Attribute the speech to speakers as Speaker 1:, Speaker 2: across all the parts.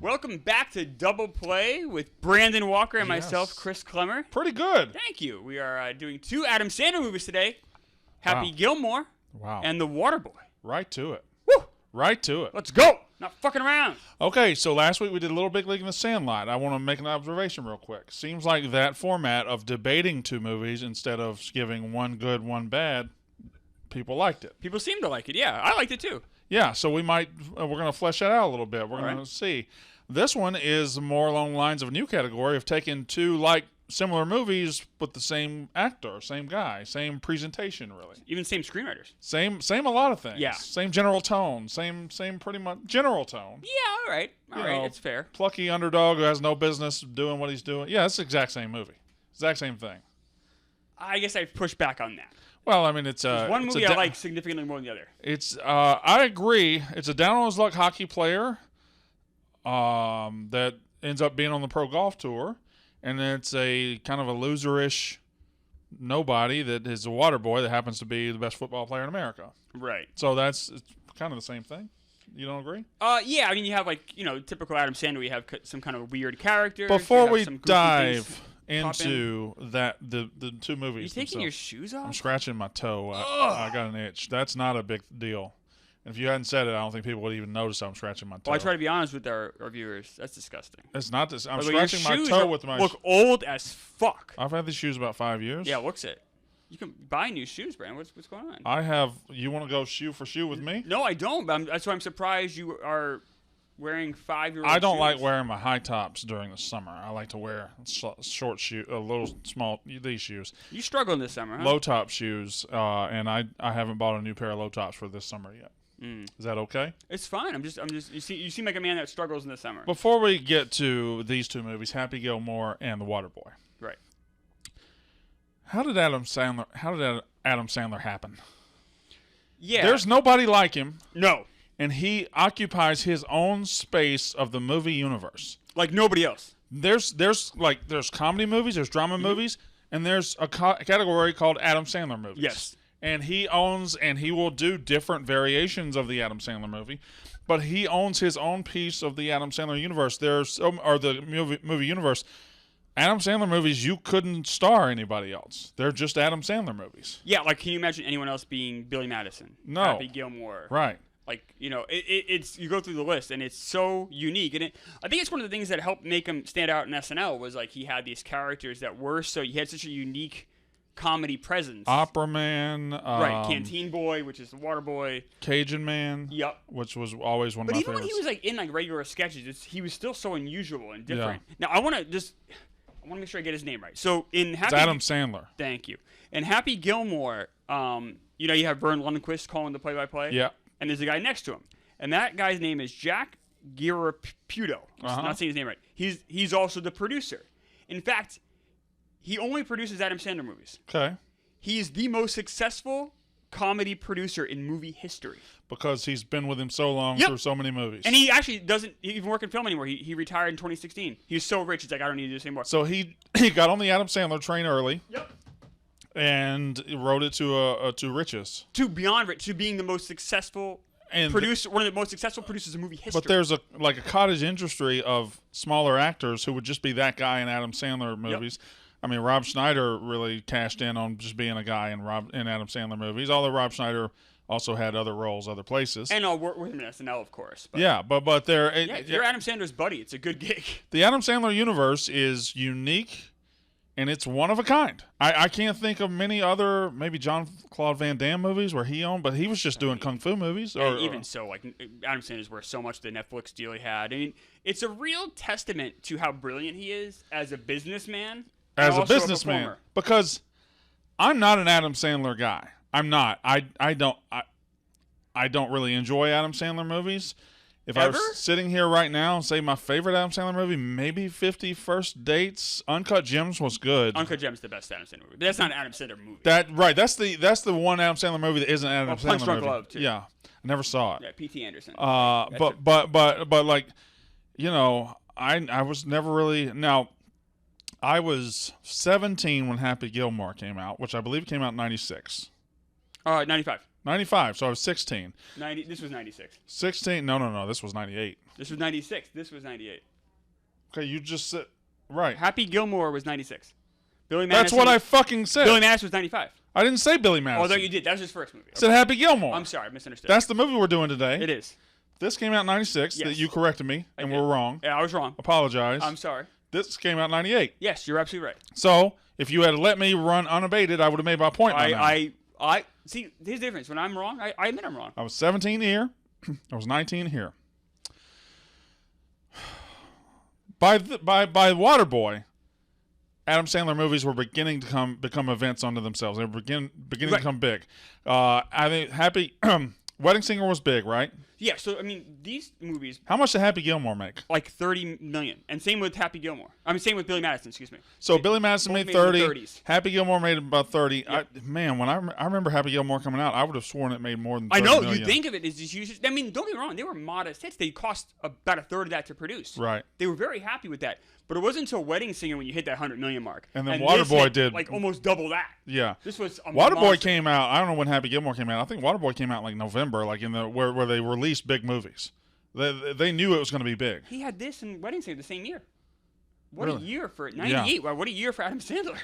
Speaker 1: Welcome back to Double Play with Brandon Walker and myself, Chris Klemmer.
Speaker 2: Pretty good.
Speaker 1: Thank you. We are doing two Adam Sandler movies today. Happy Gilmore and The Waterboy.
Speaker 2: Right to it.
Speaker 1: Woo!
Speaker 2: Right to it.
Speaker 1: Let's go. Not fucking around.
Speaker 2: Okay, so last week we did a little Big League in the Sandlot. I want to make an observation real quick. Seems like that format of debating two movies instead of giving one good, one bad, people liked it.
Speaker 1: People seem to like it. Yeah, I liked it too.
Speaker 2: Yeah, so we're going to flesh that out a little bit. We're going to see. This one is more along the lines of a new category of taking two similar movies with the same actor, same guy, same presentation, really.
Speaker 1: Even same screenwriters.
Speaker 2: Same a lot of things.
Speaker 1: Yeah.
Speaker 2: Same general tone. Same pretty much general tone.
Speaker 1: Yeah, all right. All right, it's fair.
Speaker 2: Plucky underdog who has no business doing what he's doing. Yeah, it's the exact same movie. Exact same thing.
Speaker 1: I guess I'd push back on that.
Speaker 2: Well, I mean, it's
Speaker 1: one movie I like significantly more than the other.
Speaker 2: It's I agree. It's a down on his luck hockey player that ends up being on the pro golf tour, and it's a kind of a loserish nobody that is a water boy that happens to be the best football player in America.
Speaker 1: Right.
Speaker 2: So it's kind of the same thing. You don't agree?
Speaker 1: Yeah. I mean, you have typical Adam Sandler. You have some kind of weird character.
Speaker 2: Before we dive into the two movies.
Speaker 1: Are you taking your shoes off?
Speaker 2: I'm scratching my toe. I got an itch. That's not a big deal. If you hadn't said it, I don't think people would even notice I'm scratching my toe.
Speaker 1: Well, I try to be honest with our viewers. That's disgusting.
Speaker 2: It's not this. I'm scratching my toe with my.
Speaker 1: Look old as fuck.
Speaker 2: I've had these shoes about 5 years.
Speaker 1: Yeah, looks it. You can buy new shoes, Brandon. What's going on?
Speaker 2: I have. You want to go shoe for shoe with me?
Speaker 1: No, I don't. That's why I'm surprised you are wearing 5-year-old
Speaker 2: I don't
Speaker 1: shoes.
Speaker 2: like wearing my high tops during the summer. I like to wear short shoes, these shoes.
Speaker 1: You struggle this summer, huh?
Speaker 2: Low top shoes, and I haven't bought a new pair of low tops for this summer yet. Is that okay?
Speaker 1: It's fine. I'm just. You seem like a man that struggles in the summer.
Speaker 2: Before we get to these two movies, Happy Gilmore and The Waterboy.
Speaker 1: Right.
Speaker 2: How did Adam Sandler happen?
Speaker 1: Yeah.
Speaker 2: There's nobody like him.
Speaker 1: No.
Speaker 2: And he occupies his own space of the movie universe.
Speaker 1: Like nobody else.
Speaker 2: There's comedy movies, there's drama movies, and there's a category called Adam Sandler movies.
Speaker 1: Yes.
Speaker 2: And he owns, and he will do different variations of the Adam Sandler movie, but he owns his own piece of the Adam Sandler universe. The movie universe. Adam Sandler movies, you couldn't star anybody else. They're just Adam Sandler movies.
Speaker 1: Yeah, like can you imagine anyone else being Billy Madison?
Speaker 2: No.
Speaker 1: Happy Gilmore.
Speaker 2: Right.
Speaker 1: Like, it's you go through the list, and it's so unique. And I think it's one of the things that helped make him stand out in SNL was, like, he had these characters that were he had such a unique comedy presence.
Speaker 2: Opera Man.
Speaker 1: Right, Canteen Boy, which is the Water Boy.
Speaker 2: Cajun Man.
Speaker 1: Yep.
Speaker 2: Which was always one of my favorites.
Speaker 1: But even when he was, like, in, like, regular sketches, he was still so unusual and different. Yeah. Now, I want to make sure I get his name right. So, in Happy...
Speaker 2: It's Adam Sandler.
Speaker 1: Thank you. In Happy Gilmore, you have Vern Lundquist calling the play-by-play.
Speaker 2: Yeah.
Speaker 1: And there's a guy next to him. And that guy's name is Jack Giraputo. I'm not saying his name right. He's also the producer. In fact, he only produces Adam Sandler movies.
Speaker 2: Okay.
Speaker 1: He's the most successful comedy producer in movie history.
Speaker 2: Because he's been with him so long through so many movies.
Speaker 1: And he actually doesn't even work in film anymore. He retired in 2016. He was so rich, he's like, I don't need to do this anymore.
Speaker 2: So he got on the Adam Sandler train early.
Speaker 1: Yep.
Speaker 2: And rode it to riches.
Speaker 1: To beyond rich, to being the most successful producer, one of the most successful producers in movie history.
Speaker 2: But there's a cottage industry of smaller actors who would just be that guy in Adam Sandler movies. Yep. I mean, Rob Schneider really cashed in on just being a guy in Adam Sandler movies, although Rob Schneider also had other roles other places.
Speaker 1: And I'll work with him in SNL, of course. But
Speaker 2: yeah, but they're...
Speaker 1: you're Adam Sandler's buddy. It's a good gig.
Speaker 2: The Adam Sandler universe is unique, and it's one of a kind. I can't think of many other, maybe Jean-Claude Van Damme movies where he owned, but he was just doing kung fu movies.
Speaker 1: Even so, like, Adam Sandler's worth so much the Netflix deal he had. I mean, it's a real testament to how brilliant he is as a businessman.
Speaker 2: Because I'm not an Adam Sandler guy. I'm not. I don't really enjoy Adam Sandler movies. If I was sitting here right now and say my favorite Adam Sandler movie, maybe 50 First Dates. Uncut Gems was good.
Speaker 1: Uncut Gems is the best Adam Sandler movie. But that's not an Adam Sandler movie.
Speaker 2: That's the one Adam Sandler movie that isn't an Adam Sandler
Speaker 1: Punch
Speaker 2: movie.
Speaker 1: Drunk Love too.
Speaker 2: Yeah, I never saw it.
Speaker 1: Yeah, P.T. Anderson.
Speaker 2: But like, I was never really now. I was 17 when Happy Gilmore came out, which I believe came out in 96.
Speaker 1: 95.
Speaker 2: 95. So I was 16.
Speaker 1: This was 96.
Speaker 2: 16. No. This was 98.
Speaker 1: This was 96. This was 98.
Speaker 2: Okay, you just said right.
Speaker 1: Happy Gilmore was 96. Billy Madison.
Speaker 2: That's what I fucking said.
Speaker 1: Billy Madison was 95.
Speaker 2: I didn't say Billy Madison.
Speaker 1: Although you did. That was his first movie. Okay.
Speaker 2: I said Happy Gilmore.
Speaker 1: I'm sorry, I misunderstood.
Speaker 2: That's the movie we're doing today.
Speaker 1: It is.
Speaker 2: This came out in 96.
Speaker 1: Yes.
Speaker 2: That you corrected me, and we're wrong.
Speaker 1: Yeah, I was wrong.
Speaker 2: Apologize.
Speaker 1: I'm sorry.
Speaker 2: This came out in 98.
Speaker 1: Yes, you're absolutely right.
Speaker 2: So, if you had let me run unabated, I would have made my point by now.
Speaker 1: I see, here's the difference. When I'm wrong, I admit I'm wrong.
Speaker 2: I was 17 here. I was 19 here. By Waterboy, Adam Sandler movies were beginning to become events unto themselves. They were beginning to become big. I think Happy Wedding Singer was big, right?
Speaker 1: Yeah, so, I mean, these movies...
Speaker 2: How much did Happy Gilmore make?
Speaker 1: Like $30 million. And same with Happy Gilmore. I mean, same with Billy Madison, excuse me.
Speaker 2: So Billy Madison made 30. Happy Gilmore made about 30.
Speaker 1: Yep.
Speaker 2: When I remember Happy Gilmore coming out, I would have sworn it made more than 30
Speaker 1: I know,
Speaker 2: million.
Speaker 1: you think of it as just huge. I mean, don't get me wrong. They were modest hits. They cost about a third of that to produce.
Speaker 2: Right.
Speaker 1: They were very happy with that. But it wasn't until Wedding Singer when you hit that 100 million mark.
Speaker 2: And then Waterboy did
Speaker 1: like almost double that.
Speaker 2: Yeah.
Speaker 1: This was a
Speaker 2: Waterboy
Speaker 1: monster.
Speaker 2: came out. I don't know when Happy Gilmore came out. I think Waterboy came out like November, like in the where they released big movies. They knew it was going to be big.
Speaker 1: He had this and Wedding Singer the same year. What
Speaker 2: Really?
Speaker 1: a year for 98. Yeah. Wow, what a year for Adam Sandler.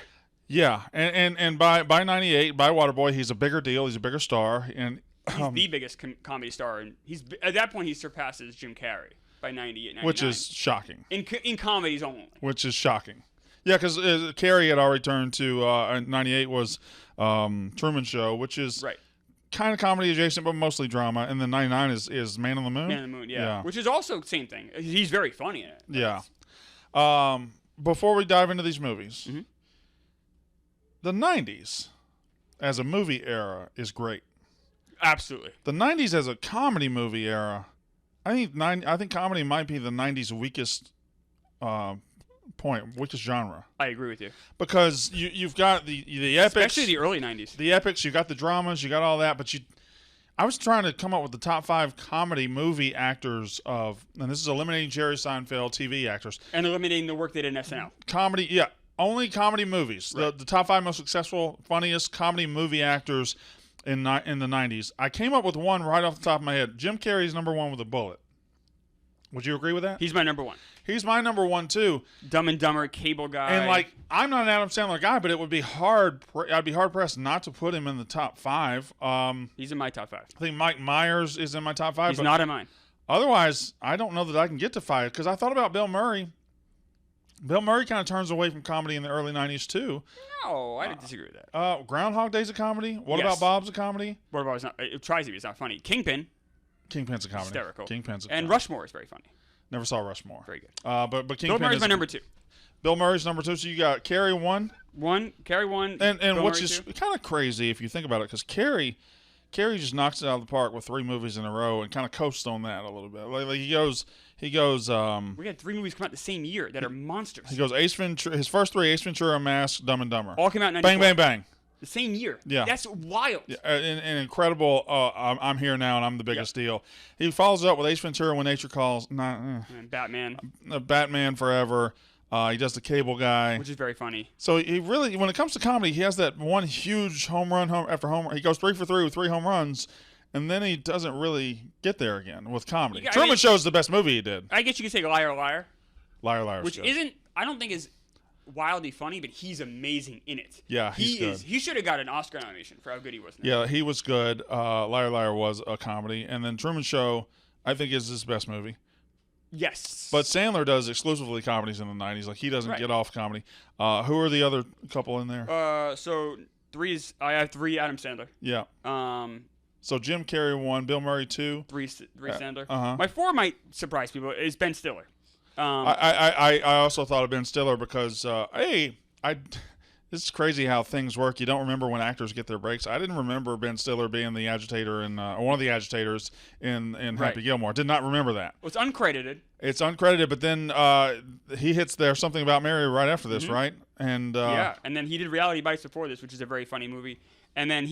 Speaker 2: Yeah, and by 98, by Waterboy, he's a bigger deal. He's a bigger star, and
Speaker 1: he's the biggest comedy star, and he's at that point he surpasses Jim Carrey by 98, 99.
Speaker 2: Which is shocking.
Speaker 1: In comedies only.
Speaker 2: Which is shocking. Yeah, because Carey had already turned to 98 was Truman Show, which is
Speaker 1: right.
Speaker 2: Kind of comedy adjacent, but mostly drama. And then 99 is Man on the Moon.
Speaker 1: Man on the Moon, yeah. Which is also the same thing. He's very funny in it.
Speaker 2: Yeah. Before we dive into these movies,
Speaker 1: mm-hmm.
Speaker 2: the 90s as a movie era is great.
Speaker 1: Absolutely.
Speaker 2: The 90s as a comedy movie era, I think comedy might be the 90s weakest weakest genre.
Speaker 1: I agree with you.
Speaker 2: Because you've got the epics.
Speaker 1: Especially the early 90s.
Speaker 2: The epics, you got the dramas, you got all that, but I was trying to come up with the top 5 comedy movie actors and this is eliminating Jerry Seinfeld TV actors.
Speaker 1: And eliminating the work they did in SNL.
Speaker 2: Comedy, yeah. Only comedy movies. Right. The top 5 most successful, funniest comedy movie actors in the 90s. I came up with one right off the top of my head. Jim Carrey's number 1 with a bullet. Would you agree with that?
Speaker 1: He's my number 1.
Speaker 2: He's my number 1 too.
Speaker 1: Dumb and Dumber, Cable Guy.
Speaker 2: And I'm not an Adam Sandler guy, but it would be hard. I'd be hard pressed not to put him in the top 5.
Speaker 1: He's in my top 5.
Speaker 2: I think Mike Myers is in my top 5.
Speaker 1: He's not in mine.
Speaker 2: Otherwise, I don't know that I can get to 5 because I thought about Bill Murray. Bill Murray kind of turns away from comedy in the early 90s too.
Speaker 1: No, I disagree with that.
Speaker 2: Groundhog Day's a comedy. What about Bob's a comedy?
Speaker 1: What about not? It tries to be. It's not funny. Kingpin's
Speaker 2: a comedy.
Speaker 1: Hysterical.
Speaker 2: Kingpin's a comedy.
Speaker 1: And Rushmore is very funny.
Speaker 2: Never saw Rushmore.
Speaker 1: Very good.
Speaker 2: But Kingpin
Speaker 1: Bill Murray's my number 2.
Speaker 2: Bill Murray's number 2. So you got Carrey 1.
Speaker 1: Carrey 1.
Speaker 2: And which is kind of crazy if you think about it, because Carrey just knocks it out of the park with 3 movies in a row and kind of coasts on that a little bit. Like he goes. We
Speaker 1: had 3 movies come out the same year that are monsters.
Speaker 2: He goes Ace Ventura. His first 3: Ace Ventura, Mask, Dumb and Dumber.
Speaker 1: All came out in 94.
Speaker 2: Bang, bang, bang.
Speaker 1: The same year.
Speaker 2: Yeah.
Speaker 1: That's wild.
Speaker 2: Yeah, an incredible. I'm here now and I'm the biggest deal. He follows up with Ace Ventura, When Nature Calls.
Speaker 1: And Batman.
Speaker 2: Batman Forever. He does The Cable Guy,
Speaker 1: which is very funny.
Speaker 2: So he really, when it comes to comedy, he has that one huge home run after home run. He goes 3 for 3 with 3 home runs. And then he doesn't really get there again with comedy. Truman Show's the best movie he did.
Speaker 1: I guess you could say Liar, Liar.
Speaker 2: Liar, Liar.
Speaker 1: Which isn't, I don't think is wildly funny, but he's amazing in it.
Speaker 2: Yeah, he's good.
Speaker 1: He should have got an Oscar nomination for how good he was.
Speaker 2: Yeah, he was good. Liar, Liar was a comedy. And then Truman Show, I think, is his best movie.
Speaker 1: Yes.
Speaker 2: But Sandler does exclusively comedies in the 90s. Like, he doesn't get off comedy. Who are the other couple in there?
Speaker 1: So I have 3 Adam Sandler.
Speaker 2: Yeah. So Jim Carrey 1, Bill Murray 2.
Speaker 1: 3 Sandler.
Speaker 2: Uh-huh.
Speaker 1: My 4 might surprise people. Is Ben Stiller.
Speaker 2: I also thought of Ben Stiller because it's crazy how things work. You don't remember when actors get their breaks. I didn't remember Ben Stiller being the agitator and one of the agitators in Happy Gilmore. Did not remember that.
Speaker 1: Well, it's uncredited.
Speaker 2: It's uncredited, but then he hits There's Something About Mary right after this, right? And
Speaker 1: and then he did Reality Bites before this, which is a very funny movie. And then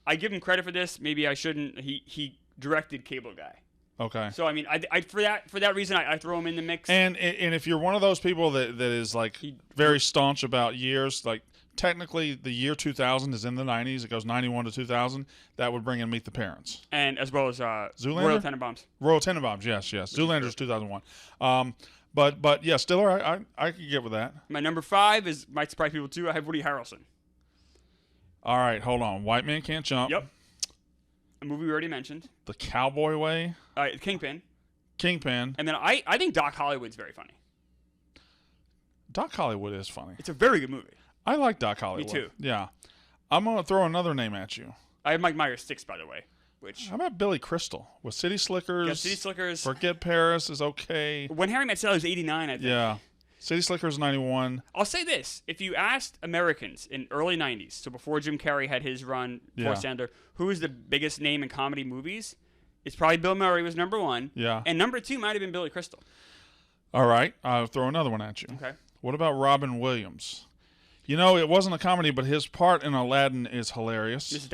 Speaker 1: I give him credit for this. Maybe I shouldn't. He directed Cable Guy.
Speaker 2: Okay.
Speaker 1: So I mean, I for that reason, I throw him in the mix.
Speaker 2: And if you're one of those people that is like very staunch about years, like technically the year 2000 is in the 90s. It goes 91 to 2000. That would bring in Meet the Parents.
Speaker 1: And as well as
Speaker 2: Zoolander?
Speaker 1: Royal Tenenbaums.
Speaker 2: Royal Tenenbaums, yes. Zoolander's 2001. But yeah, Stiller, I could get with that.
Speaker 1: My number 5 might surprise people too. I have Woody Harrelson.
Speaker 2: All right, hold on. White Man Can't Jump.
Speaker 1: Yep. A movie we already mentioned.
Speaker 2: The Cowboy Way.
Speaker 1: Kingpin.
Speaker 2: And
Speaker 1: then I think Doc Hollywood's very funny.
Speaker 2: Doc Hollywood is funny.
Speaker 1: It's a very good movie.
Speaker 2: I like Doc Hollywood.
Speaker 1: Me too.
Speaker 2: Yeah. I'm going to throw another name at you.
Speaker 1: I have Mike Myers 6, by the way.
Speaker 2: How about Billy Crystal with City Slickers?
Speaker 1: Yeah, City Slickers.
Speaker 2: Forget Paris is okay.
Speaker 1: When Harry Met Sally was 89, I think.
Speaker 2: Yeah. City Slickers 91.
Speaker 1: I'll say this. If you asked Americans in early 90s, so before Jim Carrey had his run, before Sandler, who is the biggest name in comedy movies, it's probably Bill Murray was number 1.
Speaker 2: Yeah.
Speaker 1: And number 2 might have been Billy Crystal.
Speaker 2: All right. I'll throw another one at you.
Speaker 1: Okay.
Speaker 2: What about Robin Williams? You know, it wasn't a comedy, but his part in Aladdin is hilarious. Mrs.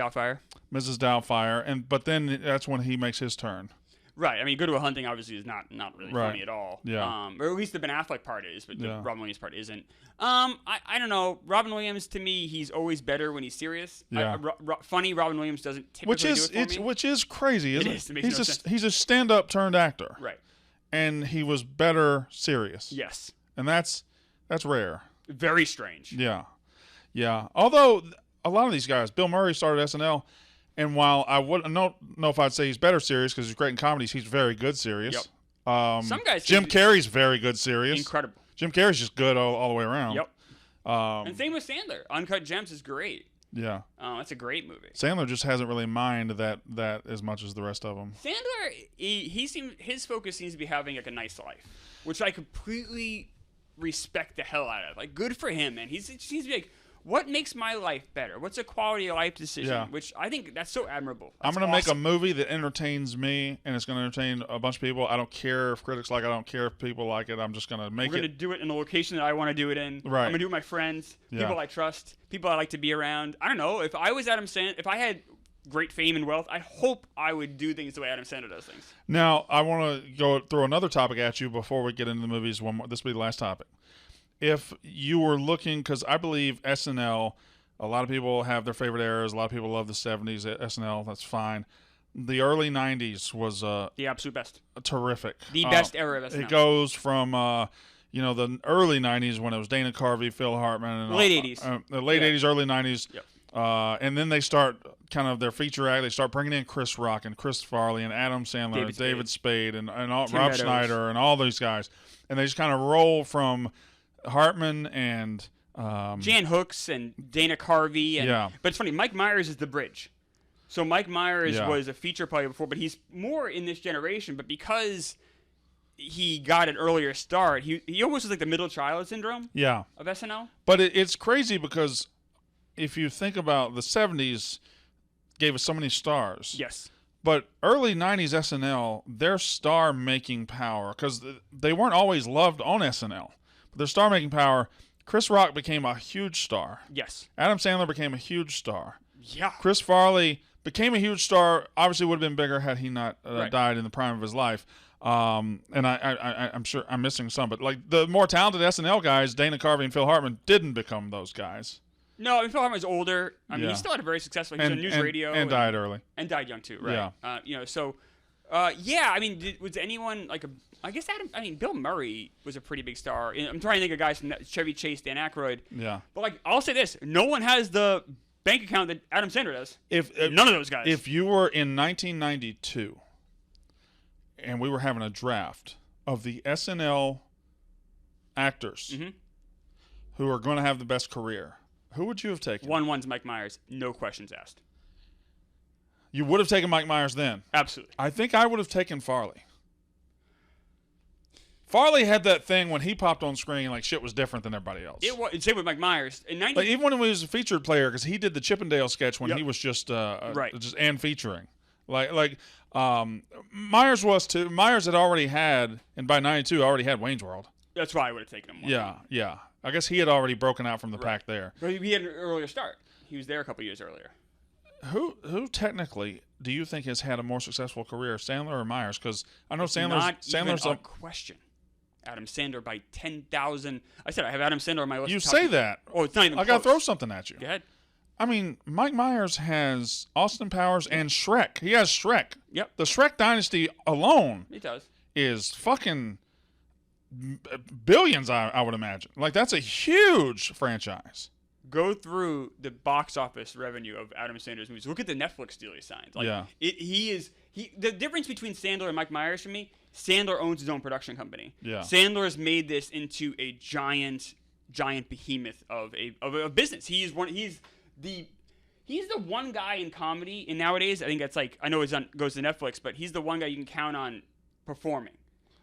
Speaker 2: Doubtfire. But then that's when he makes his turn.
Speaker 1: Right. I mean, Go to a Hunting obviously is not really funny at all.
Speaker 2: Yeah.
Speaker 1: Or at least the Ben Affleck part is, but the Robin Williams part isn't. I don't know. Robin Williams, to me, he's always better when he's serious.
Speaker 2: Yeah.
Speaker 1: Funny Robin Williams doesn't typically do it for me.
Speaker 2: Which is crazy, isn't it?
Speaker 1: It is. It makes no sense.
Speaker 2: He's a stand-up turned actor.
Speaker 1: Right.
Speaker 2: And he was better serious.
Speaker 1: Yes.
Speaker 2: And that's rare.
Speaker 1: Very strange.
Speaker 2: Yeah. Yeah. Although a lot of these guys, Bill Murray started SNL, and while I wouldn't know if I'd say he's better serious because he's great in comedies, he's very good serious.
Speaker 1: Yep. Some guys.
Speaker 2: Jim Carrey's very good serious.
Speaker 1: Incredible.
Speaker 2: Jim Carrey's just good all the way around.
Speaker 1: Yep. And same with Sandler. Uncut Gems is great.
Speaker 2: Yeah.
Speaker 1: That's a great movie.
Speaker 2: Sandler just hasn't really minded that as much as the rest of them.
Speaker 1: Sandler, his focus seems to be having like a nice life, which I completely respect the hell out of. Like, good for him, man. He seems to be like, what makes my life better? What's a quality of life decision?
Speaker 2: Yeah.
Speaker 1: Which I think that's so admirable.
Speaker 2: I'm going to make a movie that entertains me, and it's going to entertain a bunch of people. I don't care if critics like it. I don't care if people like it. I'm just going to make it.
Speaker 1: We're going to do it in the location that I want to do it in.
Speaker 2: Right.
Speaker 1: I'm going to do it with my friends, people I trust, people I like to be around. I don't know. If I was Adam Sandler, if I had great fame and wealth, I hope I would do things the way Adam Sandler does things.
Speaker 2: Now, I want to go throw another topic at you before we get into the movies. One more. This will be the last topic. If you were looking, because I believe SNL, a lot of people have their favorite eras. A lot of people love the 70s SNL. That's fine. The early 90s was
Speaker 1: the absolute best.
Speaker 2: Terrific.
Speaker 1: The best era of SNL.
Speaker 2: It goes from the early 90s when it was Dana Carvey, Phil Hartman. And
Speaker 1: late 80s.
Speaker 2: The late 80s, early 90s.
Speaker 1: Yep.
Speaker 2: And then they start kind of their feature act. They start bringing in Chris Rock and Chris Farley and Adam Sandler and David Spade and all, Rob
Speaker 1: Meadows.
Speaker 2: Schneider and all these guys. And they just kind of roll from Hartman and
Speaker 1: Jan Hooks and Dana Carvey.
Speaker 2: Yeah.
Speaker 1: But it's funny, Mike Myers is the bridge. So Mike Myers was a feature player before, but he's more in this generation. But because he got an earlier start, he almost was like the middle child syndrome of SNL.
Speaker 2: But it's crazy because if you think about the 70s gave us so many stars.
Speaker 1: Yes.
Speaker 2: But early 90s SNL, their star-making power, because they weren't always loved on SNL, but their star-making power, Chris Rock became a huge star.
Speaker 1: Yes.
Speaker 2: Adam Sandler became a huge star.
Speaker 1: Yeah.
Speaker 2: Chris Farley became a huge star, obviously would have been bigger had he not died in the prime of his life. And I'm sure I'm missing some, but like the more talented SNL guys, Dana Carvey and Phil Hartman, didn't become those guys.
Speaker 1: No, I mean, Phil Hartman's older. I mean, he still had a very successful. He was on news radio
Speaker 2: and died early.
Speaker 1: And died young too, right?
Speaker 2: Yeah.
Speaker 1: I mean, was anyone like I guess Bill Murray was a pretty big star. I'm trying to think of guys from Chevy Chase, Dan Aykroyd.
Speaker 2: Yeah.
Speaker 1: But like, I'll say this: no one has the bank account that Adam Sandler does. None of those guys.
Speaker 2: If you were in 1992, and we were having a draft of the SNL actors who are going to have the best career, who would you have taken?
Speaker 1: One's Mike Myers, no questions asked.
Speaker 2: You would have taken Mike Myers then?
Speaker 1: Absolutely.
Speaker 2: I think I would have taken Farley. Farley had that thing when he popped on screen, like shit was different than everybody else.
Speaker 1: Same with Mike Myers.
Speaker 2: Like, even when he was a featured player, because he did the Chippendale sketch when he was just and featuring. Like Myers was too. Myers had already had, and by 92 already had Wayne's World.
Speaker 1: That's why I would have taken him.
Speaker 2: Yeah. I guess he had already broken out from the pack there.
Speaker 1: But he had an earlier start. He was there a couple years earlier.
Speaker 2: Who technically do you think has had a more successful career, Sandler or Myers? Because I know Sandler's
Speaker 1: not even a question. Adam Sandler by 10,000. I said I have Adam Sandler on my list.
Speaker 2: You say that.
Speaker 1: Oh, it's not even
Speaker 2: I got to throw something at you.
Speaker 1: Go ahead.
Speaker 2: I mean, Mike Myers has Austin Powers and Shrek. He has Shrek.
Speaker 1: Yep.
Speaker 2: The Shrek dynasty alone is fucking billions, I would imagine. Like, that's a huge franchise.
Speaker 1: Go through the box office revenue of Adam Sandler's movies. Look at the Netflix deal he signed. Like, the difference between Sandler and Mike Myers for me, Sandler owns his own production company.
Speaker 2: Yeah.
Speaker 1: Sandler has made this into a giant behemoth of a business. He's the one guy in comedy, and nowadays I think that's like, I know it goes to Netflix, but he's the one guy you can count on performing.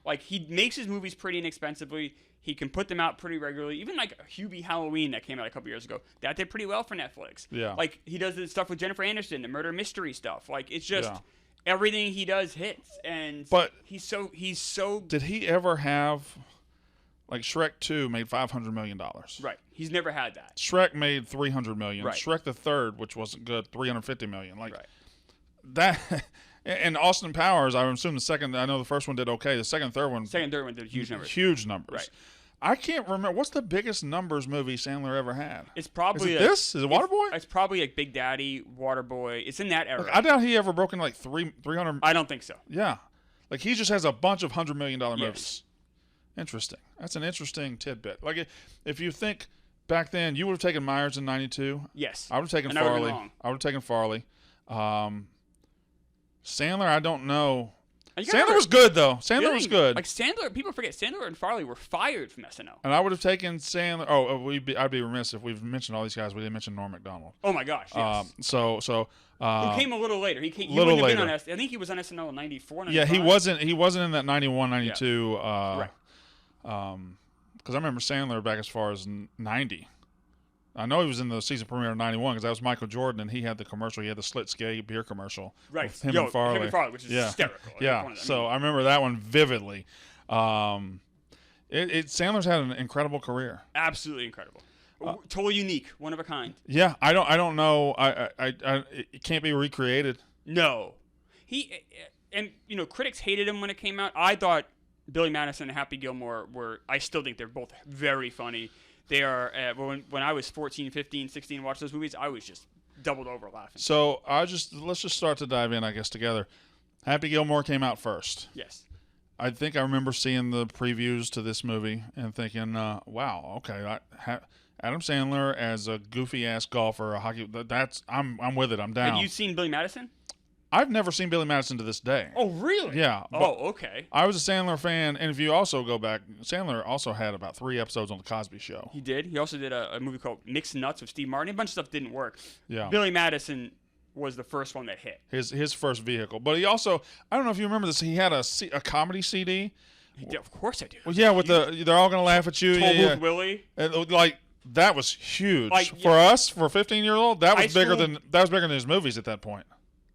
Speaker 1: Like, he makes his movies pretty inexpensively. He can put them out pretty regularly. Even like Hubie Halloween that came out a couple years ago, that did pretty well for Netflix.
Speaker 2: Yeah.
Speaker 1: Like, he does this stuff with Jennifer Aniston, the murder mystery stuff. Like, it's just everything he does hits, and he's so.
Speaker 2: Did he ever have, like, Shrek 2 made $500 million?
Speaker 1: Right. He's never had that.
Speaker 2: Shrek made $300 million.
Speaker 1: Right.
Speaker 2: Shrek the Third, which wasn't good, $350 million. Like
Speaker 1: that.
Speaker 2: And Austin Powers, I assume the second. I know the first one did okay. The second and third one.
Speaker 1: Second and third one did huge numbers.
Speaker 2: Huge numbers.
Speaker 1: Right.
Speaker 2: I can't remember. What's the biggest numbers movie Sandler ever had?
Speaker 1: It's probably
Speaker 2: Is it Waterboy?
Speaker 1: It's probably like Big Daddy, Waterboy. It's in that era.
Speaker 2: Look, I doubt he ever broke into like 300.
Speaker 1: I don't think so.
Speaker 2: Yeah, like he just has a bunch of $100 million movies.
Speaker 1: Yes.
Speaker 2: Interesting. That's an interesting tidbit. Like, if you think back then, you would have taken Myers in '92.
Speaker 1: Yes.
Speaker 2: I would have taken Farley. I would have taken Farley. Sandler, I don't know. Sandler was good, though. Sandler was good.
Speaker 1: Like, Sandler, people forget, Sandler and Farley were fired from SNL.
Speaker 2: And I would have taken Sandler. I'd be remiss if we've mentioned all these guys. We didn't mention Norm Macdonald.
Speaker 1: Oh, my gosh, yes.
Speaker 2: Who
Speaker 1: came a little later. He
Speaker 2: little later.
Speaker 1: I think he was on SNL in 94, 95.
Speaker 2: Yeah, he wasn't in that 91, 92.
Speaker 1: Right.
Speaker 2: Because I remember Sandler back as far as 90. I know he was in the season premiere of 91 because that was Michael Jordan, and he had the commercial. He had the Split Skate beer commercial.
Speaker 1: Right.
Speaker 2: With him and Farley.
Speaker 1: Which is hysterical.
Speaker 2: Yeah. So I remember that one vividly. Sandler's had an incredible career.
Speaker 1: Absolutely incredible. Totally unique. One of a kind.
Speaker 2: Yeah. I don't know. It can't be recreated.
Speaker 1: No. Critics hated him when it came out. I thought Billy Madison and Happy Gilmore I still think they're both very funny. They are, when I was 14, 15, 16, watched those movies, I was just doubled over laughing.
Speaker 2: So let's just start to dive in, I guess, together. Happy Gilmore came out first.
Speaker 1: Yes.
Speaker 2: I think I remember seeing the previews to this movie and thinking, wow, okay, Adam Sandler as a goofy ass golfer, I'm with it. I'm down.
Speaker 1: Have you seen Billy Madison?
Speaker 2: I've never seen Billy Madison to this day.
Speaker 1: Oh, really?
Speaker 2: Yeah.
Speaker 1: Okay.
Speaker 2: I was a Sandler fan, and if you also go back, Sandler also had about 3 episodes on The Cosby Show.
Speaker 1: He did. He also did a movie called Mixed Nuts with Steve Martin. A bunch of stuff didn't work.
Speaker 2: Yeah.
Speaker 1: Billy Madison was the first one that hit.
Speaker 2: His first vehicle. But he also, I don't know if you remember this, he had a comedy CD.
Speaker 1: Of course I do.
Speaker 2: Well, yeah, with they're all going to laugh at you.
Speaker 1: Toll Booth Willie.
Speaker 2: Like, that was huge. For us, for a 15-year-old, that was bigger than his movies at that point.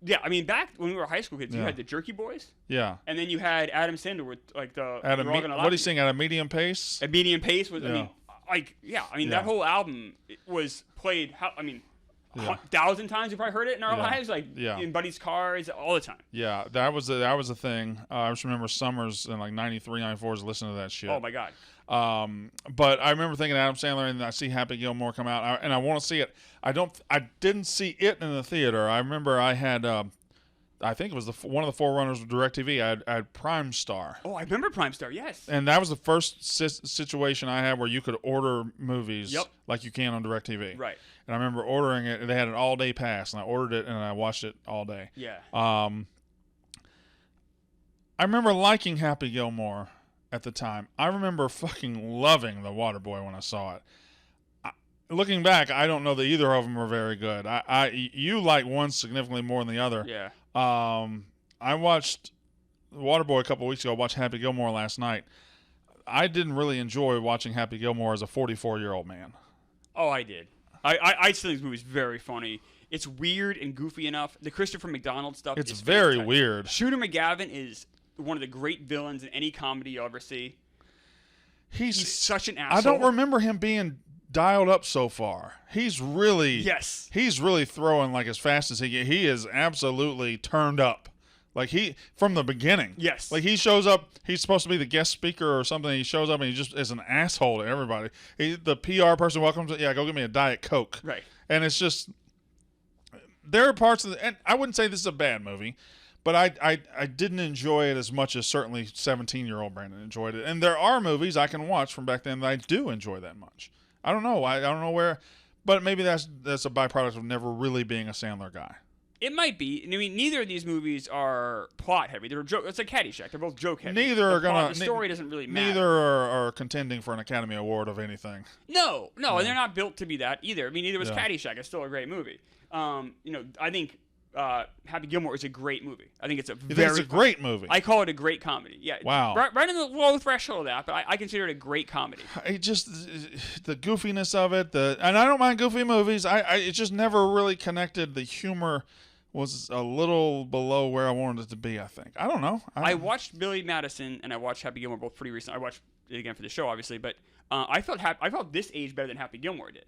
Speaker 1: Yeah, I mean, back when we were high school kids, you had the Jerky Boys.
Speaker 2: Yeah.
Speaker 1: And then you had Adam Sandler with, like,
Speaker 2: what are you saying, at a medium pace?
Speaker 1: A medium pace was, that whole album was played, 1,000 times we probably heard it in our lives, in buddies' cars, all the time.
Speaker 2: Yeah, that was a thing. I just remember summers in, like, 93, 94 listening to that shit.
Speaker 1: Oh, my God.
Speaker 2: But I remember thinking Adam Sandler, and I see Happy Gilmore come out, and I want to see it. I didn't see it in the theater. I remember I had, I think it was one of the forerunners of DirecTV. I had Prime Star.
Speaker 1: Oh, I remember Prime Star. Yes.
Speaker 2: And that was the first situation I had where you could order movies like you can on DirecTV.
Speaker 1: Right.
Speaker 2: And I remember ordering it. They had an all-day pass, and I ordered it, and I watched it all day.
Speaker 1: Yeah.
Speaker 2: I remember liking Happy Gilmore at the time. I remember fucking loving The Waterboy when I saw it. Looking back, I don't know that either of them were very good. You like one significantly more than the other.
Speaker 1: Yeah.
Speaker 2: I watched The Waterboy a couple weeks ago. I watched Happy Gilmore last night. I didn't really enjoy watching Happy Gilmore as a 44-year-old man.
Speaker 1: Oh, I did. I still think this movie's very funny. It's weird and goofy enough. The Christopher McDonald stuff is
Speaker 2: very
Speaker 1: fantastic.
Speaker 2: weird.
Speaker 1: Shooter McGavin is one of the great villains in any comedy you'll ever see. He's such an asshole.
Speaker 2: I don't remember him being dialed up so far. He's really throwing like as fast as he is absolutely turned up. Like from the beginning.
Speaker 1: Yes.
Speaker 2: Like he shows up, he's supposed to be the guest speaker or something. He shows up and he just is an asshole to everybody. The PR person welcomes it. Yeah, go get me a Diet Coke.
Speaker 1: Right.
Speaker 2: And it's just, there are parts of and I wouldn't say this is a bad movie, but I didn't enjoy it as much as certainly 17-year-old Brandon enjoyed it. And there are movies I can watch from back then that I do enjoy that much. I don't know. I don't know where, but maybe that's a byproduct of never really being a Sandler guy.
Speaker 1: It might be. I mean, neither of these movies are plot heavy. They're it's like Caddyshack. They're both joke heavy.
Speaker 2: Neither are gonna.
Speaker 1: The story doesn't really matter.
Speaker 2: Neither are contending for an Academy Award of anything.
Speaker 1: No, and they're not built to be that either. I mean, neither was Caddyshack. It's still a great movie. I think Happy Gilmore is a great movie. I think it's a
Speaker 2: great movie.
Speaker 1: I call it a great comedy. Yeah.
Speaker 2: Wow.
Speaker 1: Right in the low threshold of that, but I consider it a great comedy.
Speaker 2: It just the goofiness of it, and I don't mind goofy movies. It just never really connected. The humor was a little below where I wanted it to be, I think. I don't know.
Speaker 1: I watched Billy Madison and I watched Happy Gilmore both pretty recently. I watched it again for the show, obviously, but I felt this age better than Happy Gilmore did.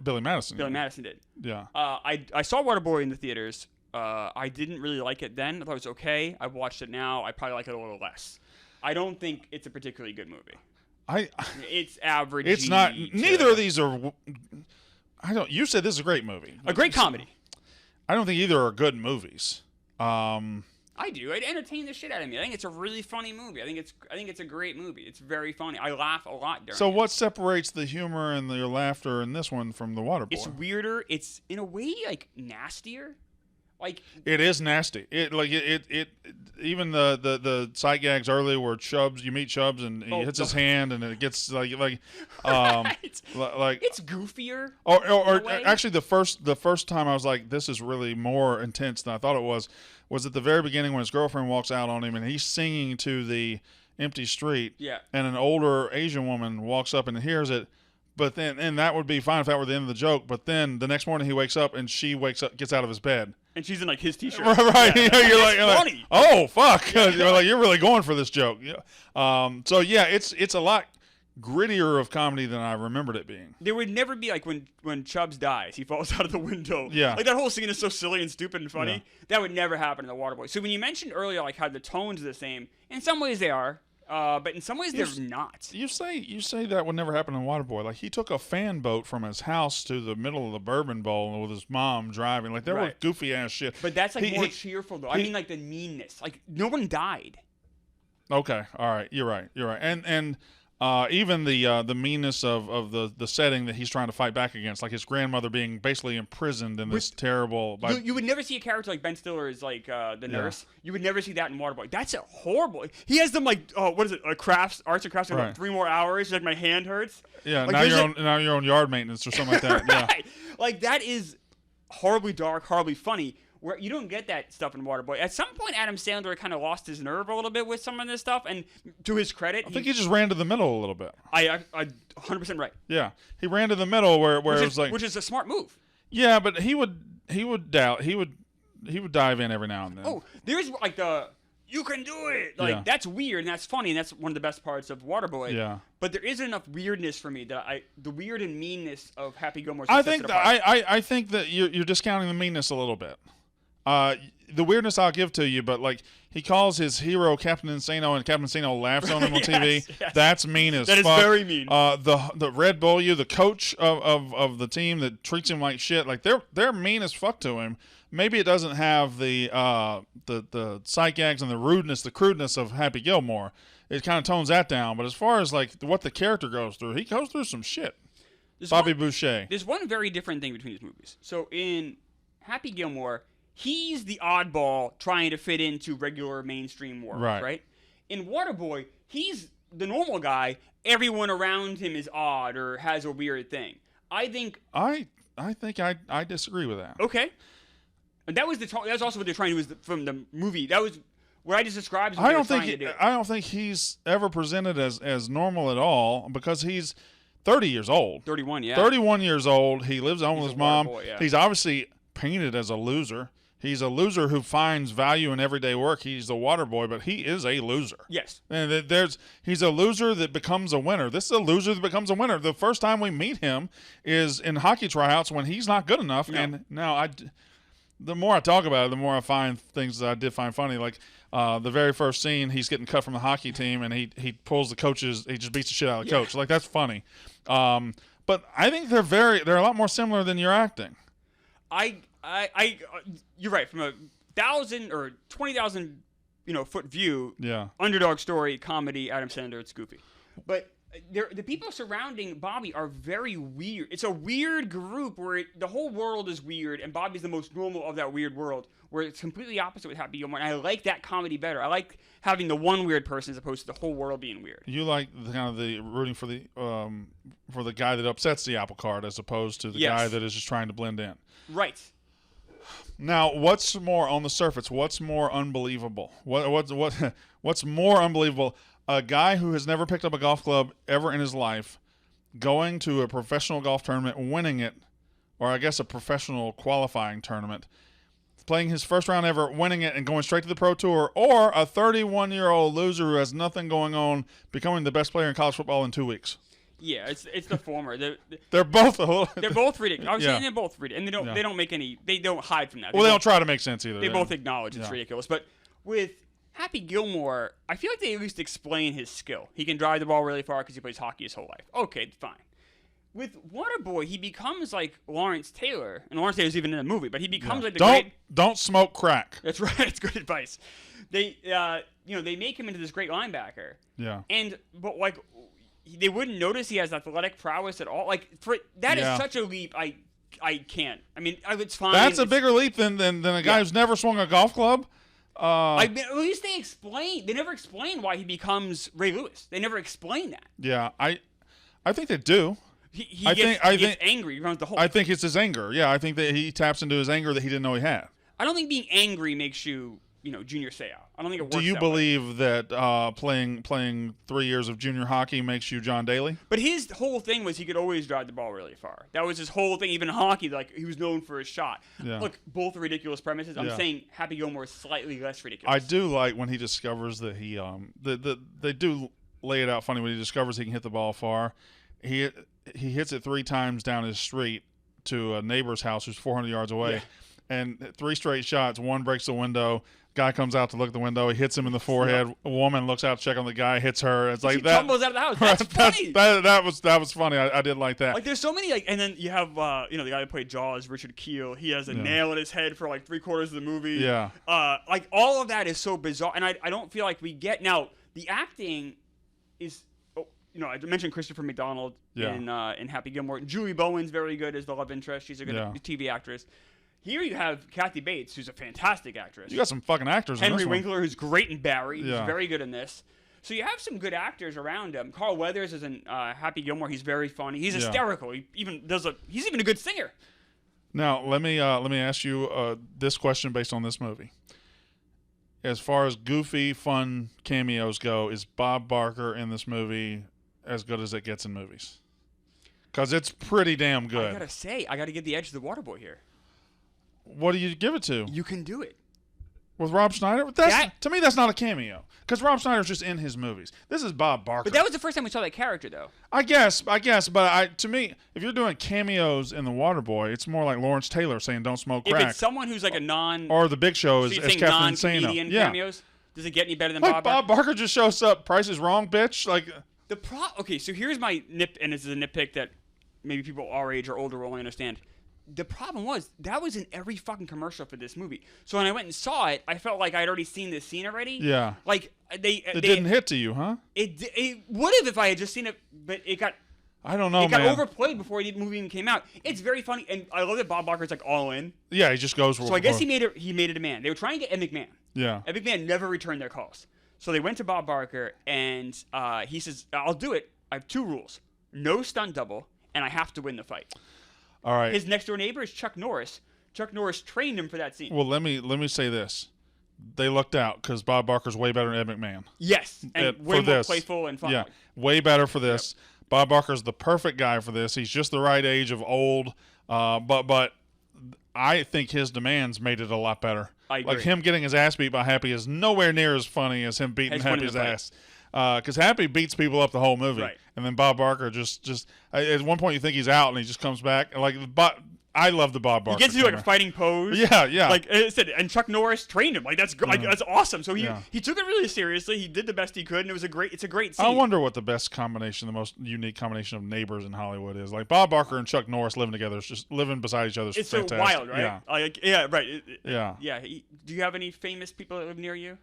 Speaker 2: Billy Madison.
Speaker 1: Madison did.
Speaker 2: Yeah.
Speaker 1: I saw Waterboy in the theaters. I didn't really like it then. I thought it was okay. I watched it now. I probably like it a little less. I don't think it's a particularly good movie. It's average.
Speaker 2: It's not. Neither of these are. You said this is a great movie.
Speaker 1: A great comedy.
Speaker 2: I don't think either are good movies.
Speaker 1: I do. It entertained the shit out of me. I think it's a really funny movie. I think it's a great movie. It's very funny. I laugh a lot during it.
Speaker 2: So what separates the humor and the laughter in this one from the Waterboy?
Speaker 1: It's weirder. It's in a way like nastier. Like
Speaker 2: it is nasty. It even the sight gags earlier where you meet Chubbs and he hits his hand and it gets like
Speaker 1: right.
Speaker 2: like
Speaker 1: it's goofier.
Speaker 2: Or actually the first time I was like, this is really more intense than I thought it was at the very beginning when his girlfriend walks out on him and he's singing to the empty street.
Speaker 1: Yeah.
Speaker 2: And an older Asian woman walks up and hears it. But then, and that would be fine if that were the end of the joke. But then the next morning he wakes up and she gets out of his bed.
Speaker 1: And she's in like his t-shirt.
Speaker 2: Right.
Speaker 1: Yeah,
Speaker 2: you're like, oh, fuck.
Speaker 1: Yeah.
Speaker 2: You're really going for this joke. Yeah. So yeah, it's a lot grittier of comedy than I remembered it being.
Speaker 1: There would never be like when Chubbs dies, he falls out of the window.
Speaker 2: Yeah.
Speaker 1: Like that whole scene is so silly and stupid and funny.
Speaker 2: Yeah.
Speaker 1: That would never happen in The Waterboy. So when you mentioned earlier like how the tones are the same, in some ways they are. But in some ways, they're not.
Speaker 2: You say that would never happen in Waterboy. Like, he took a fan boat from his house to the middle of the Bourbon Bowl with his mom driving. Like, there was goofy-ass shit.
Speaker 1: But that's, like, more cheerful, though. I mean, like, the meanness. Like, no one died.
Speaker 2: Okay. All right. You're right. And even the meanness of the setting that he's trying to fight back against, like his grandmother being basically imprisoned in this terrible.
Speaker 1: You would never see a character like Ben Stiller as like the nurse. You would never see that in Waterboy. That's a horrible. He has them like what is it? Arts and crafts. Like 3 more hours. Like my hand hurts.
Speaker 2: Yeah.
Speaker 1: Like,
Speaker 2: now you're on yard maintenance or something like that.
Speaker 1: Right.
Speaker 2: Yeah.
Speaker 1: Like that is horribly dark, horribly funny. Where you don't get that stuff in Waterboy. At some point, Adam Sandler kind of lost his nerve a little bit with some of this stuff, and to his credit,
Speaker 2: I think he just ran to the middle a little bit.
Speaker 1: I 100% right.
Speaker 2: Yeah, he ran to the middle where it was like,
Speaker 1: which is a smart move.
Speaker 2: Yeah, but he would dive in every now and then.
Speaker 1: Oh, there's like you can do it. Like that's weird and that's funny and that's one of the best parts of Waterboy.
Speaker 2: Yeah.
Speaker 1: But there isn't enough weirdness for me that the weird and meanness of Happy Gilmore.
Speaker 2: I think that you're discounting the meanness a little bit. The weirdness I'll give to you, but like he calls his hero Captain Insano, and Captain Insano laughs on him on TV.
Speaker 1: Yes.
Speaker 2: That's mean as fuck.
Speaker 1: That is very mean.
Speaker 2: The Red Bull, the coach of the team that treats him like shit, like they're mean as fuck to him. Maybe it doesn't have the sight gags and the rudeness, the crudeness of Happy Gilmore. It kind of tones that down. But as far as like what the character goes through, he goes through some shit. Bobby Boucher.
Speaker 1: There's one very different thing between these movies. So in Happy Gilmore, he's the oddball trying to fit into regular mainstream world, right? In Waterboy, he's the normal guy. Everyone around him is odd or has a weird thing. I think
Speaker 2: I disagree with that.
Speaker 1: Okay. And that was that's also what they're trying to do from the movie. That was what I just described.
Speaker 2: I don't think he's ever presented as normal at all because he's 30 years old.
Speaker 1: 31, yeah.
Speaker 2: 31 years old. He lives on with his mom.
Speaker 1: Boy, yeah.
Speaker 2: He's obviously painted as a loser. He's a loser who finds value in everyday work. He's the Waterboy, but he is a loser.
Speaker 1: Yes.
Speaker 2: And he's a loser that becomes a winner. This is a loser that becomes a winner. The first time we meet him is in hockey tryouts when he's not good enough. No. And now the more I talk about it, the more I find things that I did find funny. Like the very first scene, he's getting cut from the hockey team, and he pulls the coaches. He just beats the shit out of the coach. Like, that's funny. But I think they're a lot more similar than you're acting.
Speaker 1: You're right. From a 1,000 or 20,000 foot view.
Speaker 2: Yeah.
Speaker 1: Underdog story, comedy, Adam Sandler, it's goofy. But the people surrounding Bobby are very weird. It's a weird group where the whole world is weird, and Bobby's the most normal of that weird world, where it's completely opposite with Happy Gilmore. And I like that comedy better. I like having the one weird person as opposed to the whole world being weird.
Speaker 2: You like the rooting for the guy that upsets the apple cart as opposed to the guy that is just trying to blend in.
Speaker 1: Right.
Speaker 2: Now, what's more on the surface? What's more unbelievable? What's more unbelievable? A guy who has never picked up a golf club ever in his life, going to a professional golf tournament, winning it, or I guess a professional qualifying tournament, playing his first round ever, winning it, and going straight to the Pro Tour, or a 31-year-old loser who has nothing going on, becoming the best player in college football in 2 weeks.
Speaker 1: Yeah, it's the former.
Speaker 2: They're both
Speaker 1: ridiculous. I'm saying they're both ridiculous, and they don't make any. They don't hide from that.
Speaker 2: They don't try to make sense either.
Speaker 1: They both acknowledge it's ridiculous. But with Happy Gilmore, I feel like they at least explain his skill. He can drive the ball really far because he plays hockey his whole life. Okay, fine. With Waterboy, he becomes like Lawrence Taylor, and Lawrence Taylor's even in the movie, but he becomes like the
Speaker 2: don't smoke crack.
Speaker 1: That's right. It's good advice. They they make him into this great linebacker.
Speaker 2: Yeah.
Speaker 1: But they wouldn't notice he has athletic prowess at all. Like, is such a leap. I can't. I mean, it's fine.
Speaker 2: That's a bigger leap than a guy who's never swung a golf club.
Speaker 1: At least they explain. They never explain why he becomes Ray Lewis. They never explain that.
Speaker 2: Yeah, I think they do.
Speaker 1: He gets angry. He runs the whole.
Speaker 2: I think it's his anger. Yeah, I think that he taps into his anger that he didn't know he had.
Speaker 1: I don't think being angry makes you Junior Seau. I don't think it works.
Speaker 2: Do you
Speaker 1: that
Speaker 2: believe that playing 3 years of junior hockey makes you John Daly?
Speaker 1: But his whole thing was he could always drive the ball really far. That was his whole thing. Even in hockey, like, he was known for his shot. Yeah. Look, both are ridiculous premises. I'm saying Happy Gilmore is slightly less ridiculous.
Speaker 2: I do like when he discovers that he they do lay it out funny when he discovers he can hit the ball far. He hits it 3 times down his street to a neighbor's house who's 400 yards away, and 3 straight shots. One breaks the window. Guy comes out to look at the window. He hits him in the forehead. A woman looks out to check on the guy. Hits her. It's like
Speaker 1: she
Speaker 2: that.
Speaker 1: Tumbles out of the house. That's funny.
Speaker 2: That was funny. I did like that.
Speaker 1: Like, there's so many. Like, and then you have the guy who played Jaws, Richard Kiel. He has a nail in his head for like 3/4 of the movie.
Speaker 2: Yeah.
Speaker 1: Like, all of that is so bizarre, and I don't feel like we get now. The acting is. I mentioned Christopher McDonald in Happy Gilmore. Julie Bowen's very good as the love interest. She's a good TV actress. Here you have Kathy Bates, who's a fantastic actress.
Speaker 2: You got some fucking actors.
Speaker 1: Henry
Speaker 2: in this
Speaker 1: Winkler, who's great in Barry. He's very good in this. So you have some good actors around him. Carl Weathers is in Happy Gilmore. He's very funny. He's hysterical. He's even a good singer.
Speaker 2: Now let me ask you this question based on this movie. As far as goofy, fun cameos go, is Bob Barker in this movie as good as it gets in movies? Because it's pretty damn good.
Speaker 1: I gotta give the edge to the Waterboy here.
Speaker 2: What do you give it to?
Speaker 1: You Can Do It.
Speaker 2: With Rob Schneider? To me, that's not a cameo. Because Rob Schneider's just in his movies. This is Bob Barker.
Speaker 1: But that was the first time we saw that character, though.
Speaker 2: I guess. But to me, if you're doing cameos in The Waterboy, it's more like Lawrence Taylor saying don't smoke crack.
Speaker 1: If it's someone who's like a non...
Speaker 2: Or The Big Show as Captain Insano.
Speaker 1: Non-comedian cameos? Does it get any better than Bob Barker?
Speaker 2: Bob Barker just shows up, Price is Wrong, bitch. Like...
Speaker 1: Okay, so here's my nip, and this is a nitpick that maybe people our age or older will only understand. The problem was that was in every fucking commercial for this movie. So when I went and saw it, I felt like I'd already seen this scene already.
Speaker 2: Yeah.
Speaker 1: Like
Speaker 2: it didn't hit to you, huh?
Speaker 1: It would have if I had just seen it, but it got.
Speaker 2: I don't know,
Speaker 1: It got overplayed before the movie even came out. It's very funny, and I love that Bob Barker's like all in.
Speaker 2: Yeah, he just goes.
Speaker 1: So I guess he made a demand. They were trying to get Ed McMahon.
Speaker 2: Yeah.
Speaker 1: Ed McMahon never returned their calls. So they went to Bob Barker, and he says, "I'll do it. I have 2 rules: no stunt double, and I have to win the fight."
Speaker 2: All right.
Speaker 1: His next door neighbor is Chuck Norris. Chuck Norris trained him for that scene.
Speaker 2: Well, let me say this: they lucked out because Bob Barker's way better than Ed McMahon.
Speaker 1: Yes, and way more playful and fun.
Speaker 2: Yeah, way better for this. Yep. Bob Barker's the perfect guy for this. He's just the right age of old, but I think his demands made it a lot better.
Speaker 1: I agree.
Speaker 2: Like him getting his ass beat by Happy is nowhere near as funny as him beating Happy's ass. Because Happy beats people up the whole movie, and then Bob Barker just at one point you think he's out and he just comes back. And like I love the Bob Barker.
Speaker 1: He gets to do like a fighting pose.
Speaker 2: Yeah, yeah.
Speaker 1: Like I said, and Chuck Norris trained him. Like that's that's awesome. So he took it really seriously. He did the best he could, and it's a great scene.
Speaker 2: I wonder what the best combination, the most unique combination of neighbors in Hollywood is. Like Bob Barker and Chuck Norris living together, is just living beside each other. It's fantastic.
Speaker 1: So wild, right? Right.
Speaker 2: Yeah.
Speaker 1: Do you have any famous people that live near you?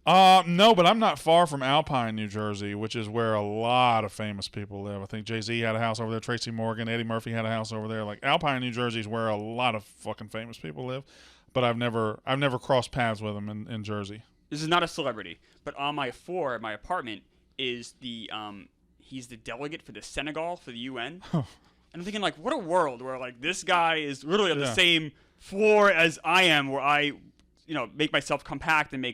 Speaker 2: No, but I'm not far from Alpine, New Jersey, which is where a lot of famous people live. I think Jay-Z had a house over there, Tracy Morgan, Eddie Murphy had a house over there. Like Alpine, New Jersey is where a lot of fucking famous people live, but I've never crossed paths with them in Jersey.
Speaker 1: This is not a celebrity, but on my floor at my apartment is he's the delegate for the Senegal for the UN. And I'm thinking like, what a world where like this guy is literally on the same floor as I am, where I make myself compact and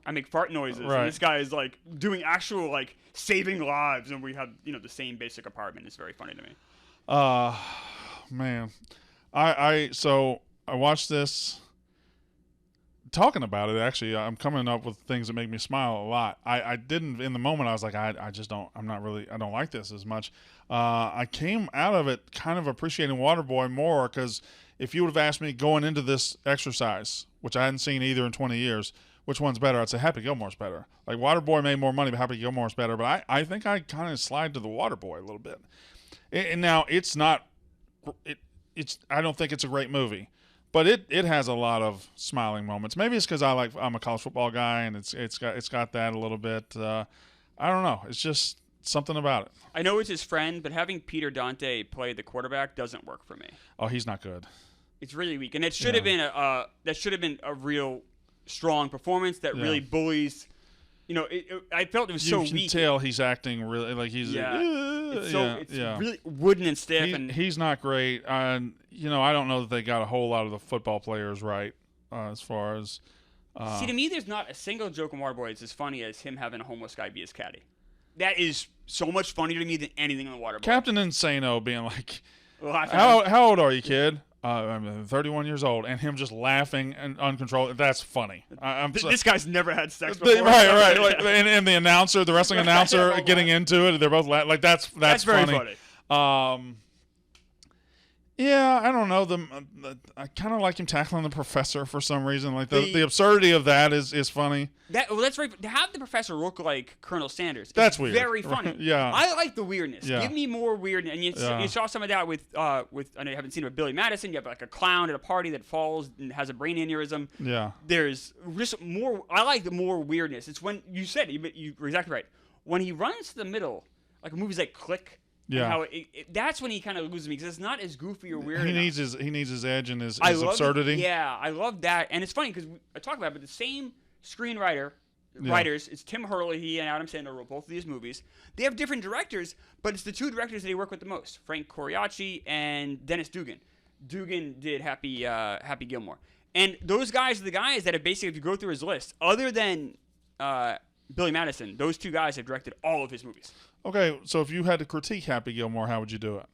Speaker 1: I make fart noises.
Speaker 2: Right.
Speaker 1: And this guy is like doing actual like saving lives, and we have the same basic apartment. It's very funny to me.
Speaker 2: Man, I watched this. Talking about it, actually, I'm coming up with things that make me smile a lot. I didn't in the moment. I was like, I don't like this as much. I came out of it kind of appreciating Waterboy more, because if you would have asked me going into this exercise, which I hadn't seen either in 20 years, which one's better, I'd say Happy Gilmore's better. Like Waterboy made more money, but Happy Gilmore's better. But I think I kind of slide to the Waterboy a little bit. And now it's not. I don't think it's a great movie. But it has a lot of smiling moments. Maybe it's because I'm a college football guy, and it's got that a little bit. I don't know. It's just something about it.
Speaker 1: I know it's his friend, but having Peter Dante play the quarterback doesn't work for me.
Speaker 2: Oh, he's not good.
Speaker 1: It's really weak, and it should have been a real strong performance that really bullies. I felt it was so weak. You can
Speaker 2: tell he's acting really like he's
Speaker 1: it's really wooden and stiff, and
Speaker 2: he's not great. I don't know that they got a whole lot of the football players right as far as.
Speaker 1: See, to me, there's not a single joke in Waterboy that's as funny as him having a homeless guy be his caddy. That is so much funnier to me than anything in the Waterboy.
Speaker 2: Captain Insano being like, "How old are you, kid?" I'm 31 years old, and him just laughing and uncontrolled. That's funny.
Speaker 1: This guy's never had sex before.
Speaker 2: Right. Like, and the announcer, the wrestling announcer, getting into it. They're both like that's
Speaker 1: very
Speaker 2: funny. Yeah, I don't know. I kind of like him tackling the professor for some reason. Like the absurdity of that is funny.
Speaker 1: That's right. To have the professor look like Colonel Sanders,
Speaker 2: that's weird.
Speaker 1: Very funny.
Speaker 2: Yeah,
Speaker 1: I like the weirdness.
Speaker 2: Yeah.
Speaker 1: Give me more weirdness. And you saw some of that with I know you haven't seen it with Billy Madison. You have like a clown at a party that falls and has a brain aneurysm.
Speaker 2: Yeah.
Speaker 1: There's just more. I like the more weirdness. It's when you said you were exactly right. When he runs to the middle, like movies like Click.
Speaker 2: Yeah,
Speaker 1: how that's when he kind of loses me, because it's not as goofy or weird.
Speaker 2: He needs his edge and his absurdity.
Speaker 1: I love that, and it's funny because I talk about it, but the same screenwriters, it's Tim Hurley, he and Adam Sandler wrote both of these movies. They have different directors, but it's the two directors that he worked with the most: Frank Coriacci and Dennis Dugan. Dugan did Happy Gilmore, and those guys are the guys that have basically, if you go through his list, other than Billy Madison, those two guys have directed all of his movies.
Speaker 2: Okay, so if you had to critique Happy Gilmore, how would you do it?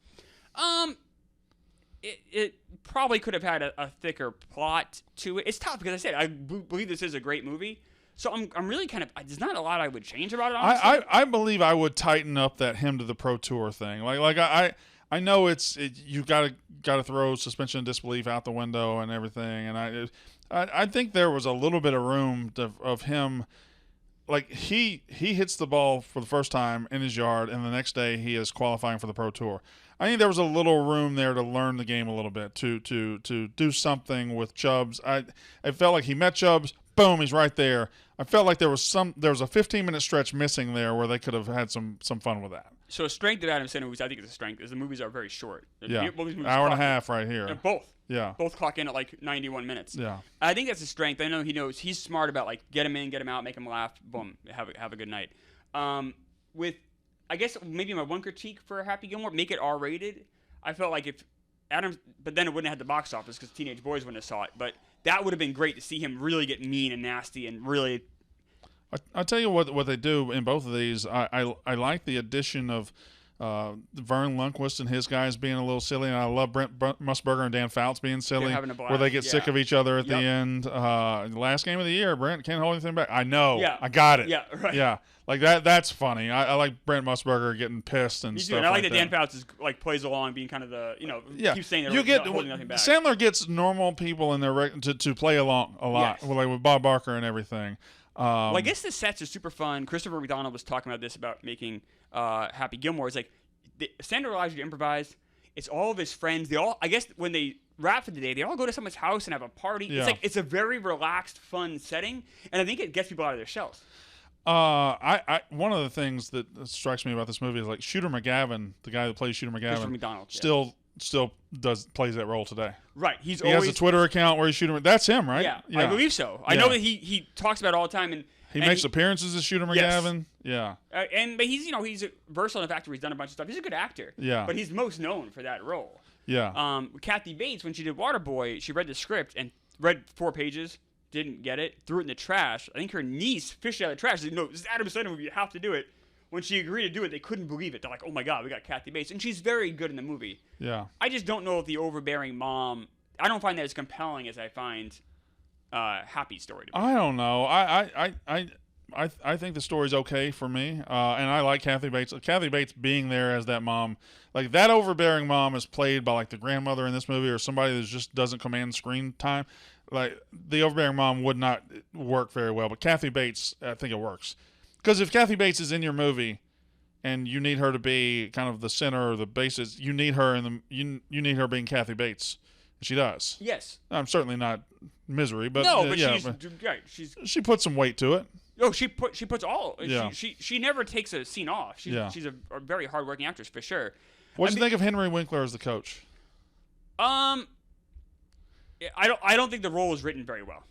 Speaker 1: It probably could have had a thicker plot to it. It's tough because I said I believe this is a great movie, so I'm really kind of. There's not a lot I would change about it. Honestly.
Speaker 2: I believe I would tighten up that him to the Pro Tour thing. Like I know you got to throw suspension of disbelief out the window and everything, and I think there was a little bit of room of him. Like he hits the ball for the first time in his yard, and the next day he is qualifying for the Pro Tour. I think there was a little room there to learn the game a little bit, to do something with Chubbs. I felt like he met Chubbs, boom, he's right there. I felt like there was a 15-minute stretch missing there where they could have had some fun with that.
Speaker 1: So a strength of Adam Sandler movies, I think is a strength, is the movies are very short.
Speaker 2: Yeah, hour and a half right here.
Speaker 1: Both.
Speaker 2: Yeah.
Speaker 1: Both clock in at like 91 minutes.
Speaker 2: Yeah.
Speaker 1: I think that's a strength. I know he knows. He's smart about like get him in, get him out, make him laugh, boom, have a good night. With, I guess maybe my one critique for Happy Gilmore, make it R-rated. I felt like if Adam, but then it wouldn't have had the box office because teenage boys wouldn't have saw it. But that would have been great to see him really get mean and nasty and really.
Speaker 2: I'll tell you what they do in both of these. I like the addition of Vern Lundquist and his guys being a little silly, and I love Brent Musburger and Dan Fouts being silly, where they get sick of each other at the end. Last game of the year, Brent can't hold anything back. I know. Yeah. I got it.
Speaker 1: Yeah, right.
Speaker 2: Yeah. Like that's funny. I like Brent Musburger getting pissed and stuff.
Speaker 1: And I like that Dan Fouts plays along, being kind of the keeps saying that holding nothing back.
Speaker 2: Sandler gets normal people in there to play along a lot, like with Bob Barker and everything.
Speaker 1: Well, I guess the sets are super fun. Christopher McDonald was talking about this about making Happy Gilmore. It's like Sandler allows you to improvise. It's all of his friends. They all, I guess, when they wrap for the day, they all go to someone's house and have a party. Yeah. It's a very relaxed, fun setting, and I think it gets people out of their shells.
Speaker 2: One of the things that strikes me about this movie is like Shooter McGavin, the guy that plays Shooter McGavin,
Speaker 1: McDonald,
Speaker 2: still plays that role today.
Speaker 1: Right. He
Speaker 2: has a Twitter account where he's Shooter. That's him, right?
Speaker 1: Yeah, I believe so. I know that he talks about it all the time, and
Speaker 2: he makes appearances as Shooter McGavin.
Speaker 1: Yes. Yeah. But he's versatile in the fact that he's done a bunch of stuff. He's a good actor.
Speaker 2: Yeah.
Speaker 1: But he's most known for that role.
Speaker 2: Yeah.
Speaker 1: Kathy Bates, when she did Waterboy, she read the script and read 4 pages. Didn't get it, threw it in the trash. I think her niece fished it out of the trash. Said, "No, this is Adam Sandler movie. You have to do it." When she agreed to do it, they couldn't believe it. They're like, "Oh my God, we got Kathy Bates," and she's very good in the movie.
Speaker 2: Yeah.
Speaker 1: I just don't know if the overbearing mom. I don't find that as compelling as I find Happy's story to be.
Speaker 2: I don't know. I think the story's okay for me, and I like Kathy Bates. Kathy Bates being there as that mom, like that overbearing mom, is played by like the grandmother in this movie or somebody that just doesn't command screen time. Like the overbearing mom would not work very well, but Kathy Bates, I think it works. Because if Kathy Bates is in your movie, and you need her to be kind of the center or the basis, you need her you need her being Kathy Bates. She does.
Speaker 1: Yes.
Speaker 2: I'm certainly not Misery, but
Speaker 1: no, but
Speaker 2: yeah, she puts some weight to it.
Speaker 1: Oh, she puts all.
Speaker 2: Yeah.
Speaker 1: She never takes a scene off. She's a very hardworking actress for sure.
Speaker 2: What do you think of Henry Winkler as the coach?
Speaker 1: I don't think the role was written very well.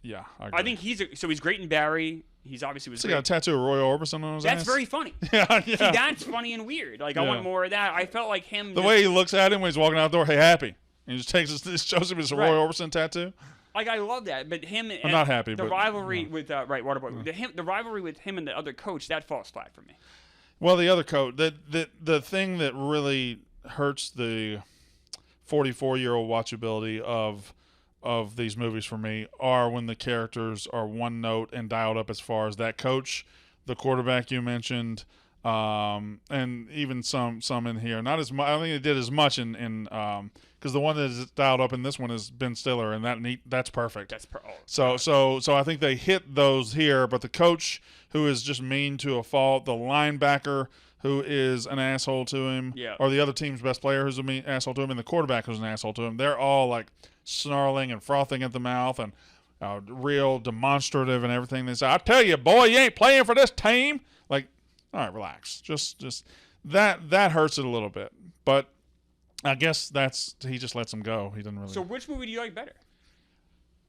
Speaker 2: Yeah, I agree.
Speaker 1: I think he's great in Barry. He's obviously was.
Speaker 2: So he got a tattoo of Roy Orbison on his ass.
Speaker 1: That's very funny.
Speaker 2: Yeah.
Speaker 1: See, that's funny and weird. Like I want more of that. I felt like him.
Speaker 2: The way he looks at him when he's walking out the door, hey, Happy, and he just shows him his Roy Orbison tattoo.
Speaker 1: Like I love that, but him.
Speaker 2: I'm not happy.
Speaker 1: The rivalry with Waterboy. The rivalry with him and the other coach that falls flat for me.
Speaker 2: Well, the other coach, the thing that really hurts the 44-year-old watchability of these movies for me are when the characters are one note and dialed up as far as that coach, the quarterback you mentioned, and even some in here. Not as much. I don't think they did as much in because the one that is dialed up in this one is Ben Stiller, and that's perfect. So I think they hit those here, but the coach who is just mean to a fault, the linebacker who is an asshole to him, or the other team's best player who's an asshole to him, and the quarterback who's an asshole to him, they're all like snarling and frothing at the mouth and real demonstrative and everything. They say, "I tell you, boy, you ain't playing for this team." Like, all right, relax. Just that hurts it a little bit. But I guess he just lets him go. He doesn't really.
Speaker 1: So which movie do you like better?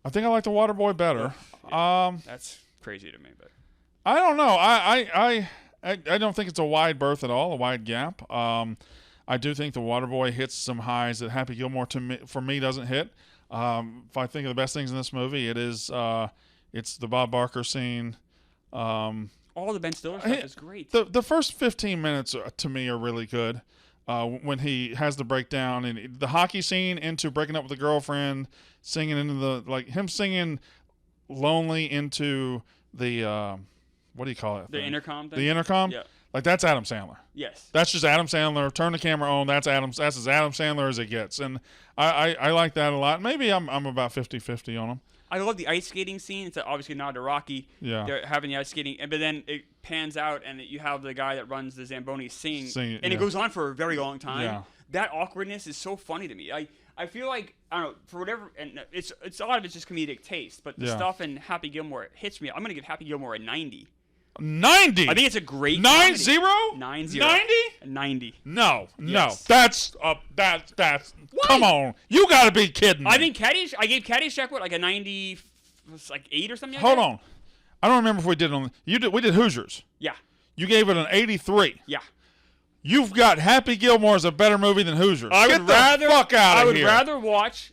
Speaker 2: I think I like The Waterboy better.
Speaker 1: That's crazy to me, but
Speaker 2: I don't know. I don't think it's a wide berth at all, a wide gap. I do think The Waterboy hits some highs that Happy Gilmore for me doesn't hit. If I think of the best things in this movie, it's the Bob Barker scene.
Speaker 1: All the Ben Stiller stuff is great.
Speaker 2: The first 15 minutes to me are really good. When he has the breakdown and the hockey scene into breaking up with the girlfriend, singing into him singing lonely into the what do you call it?
Speaker 1: The intercom thing?
Speaker 2: The intercom?
Speaker 1: Yeah.
Speaker 2: Like that's Adam Sandler.
Speaker 1: Yes. That's
Speaker 2: just Adam Sandler. Turn the camera on. That's as Adam Sandler as it gets. And I like that a lot. Maybe I'm about 50-50 on him.
Speaker 1: I love the ice skating scene. It's obviously not to Rocky.
Speaker 2: Yeah.
Speaker 1: They're having the ice skating, but then it pans out and you have the guy that runs the Zamboni sing and it goes on for a very long time.
Speaker 2: Yeah.
Speaker 1: That awkwardness is so funny to me. I feel like, I don't know, for whatever, and it's a lot of it's just comedic taste, but the stuff in Happy Gilmore hits me. I'm going to give Happy Gilmore a 90.
Speaker 2: 90?
Speaker 1: I think it's a great
Speaker 2: 9-0?
Speaker 1: 9-0.
Speaker 2: 90?
Speaker 1: 90.
Speaker 2: No.
Speaker 1: Yes.
Speaker 2: That's come on. You got to be kidding me.
Speaker 1: I think I gave Caddyshack like a 90, like 8 or something.
Speaker 2: Hold on. I don't remember if we did we did Hoosiers.
Speaker 1: Yeah.
Speaker 2: You gave it an 83.
Speaker 1: Yeah.
Speaker 2: You've got Happy Gilmore as a better movie than Hoosiers.
Speaker 1: Get the fuck out of here. I would rather watch.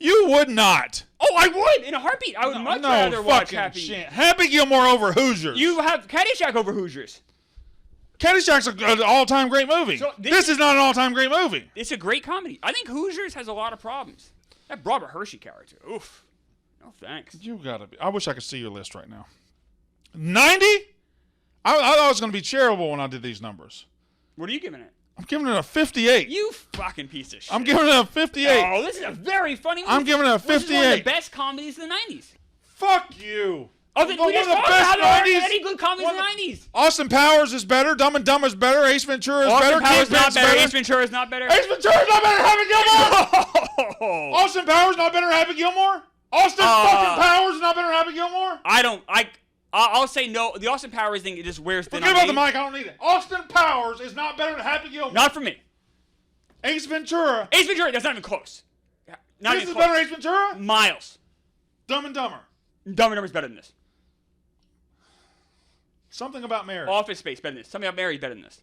Speaker 2: You would not.
Speaker 1: Oh, I would in a heartbeat. I would much rather watch Happy.
Speaker 2: Shit. Happy Gilmore over Hoosiers.
Speaker 1: You have Caddyshack over Hoosiers.
Speaker 2: Caddyshack's an all-time great movie. So this is not an all-time great movie.
Speaker 1: It's a great comedy. I think Hoosiers has a lot of problems. That Robert Hershey character. Oof. No thanks.
Speaker 2: You gotta be. I wish I could see your list right now. 90? I thought it was going to be charitable when I did these numbers.
Speaker 1: What are you giving it?
Speaker 2: I'm giving it a 58.
Speaker 1: You fucking piece of shit.
Speaker 2: I'm giving it a 58.
Speaker 1: Oh, this is a very funny movie.
Speaker 2: I'm giving it a 58.
Speaker 1: This is one of the best comedies of the 90s.
Speaker 2: Fuck you.
Speaker 1: Oh, we just talked about there aren't any good comedies in the 90s.
Speaker 2: Austin Powers is better. Dumb and Dumber is better. Ace Ventura is better.
Speaker 1: Austin Powers not better. Ace Ventura is not better.
Speaker 2: Ace Ventura is not better. Happy Gilmore.
Speaker 1: No.
Speaker 2: Austin Powers not better. Happy Gilmore. Austin fucking Powers is not better. Happy Gilmore.
Speaker 1: I'll say no. The Austin Powers thing, it just wears thin.
Speaker 2: Forget about the mic. I don't need it. Austin Powers is not better than Happy Gilmore.
Speaker 1: Not for me.
Speaker 2: Ace Ventura.
Speaker 1: Ace Ventura, that's not even close.
Speaker 2: This is better than Ace Ventura?
Speaker 1: Miles.
Speaker 2: Dumb and Dumber.
Speaker 1: Dumb and Dumber's better than this.
Speaker 2: Something About Mary.
Speaker 1: Office Space better than this. Something About Mary better than this.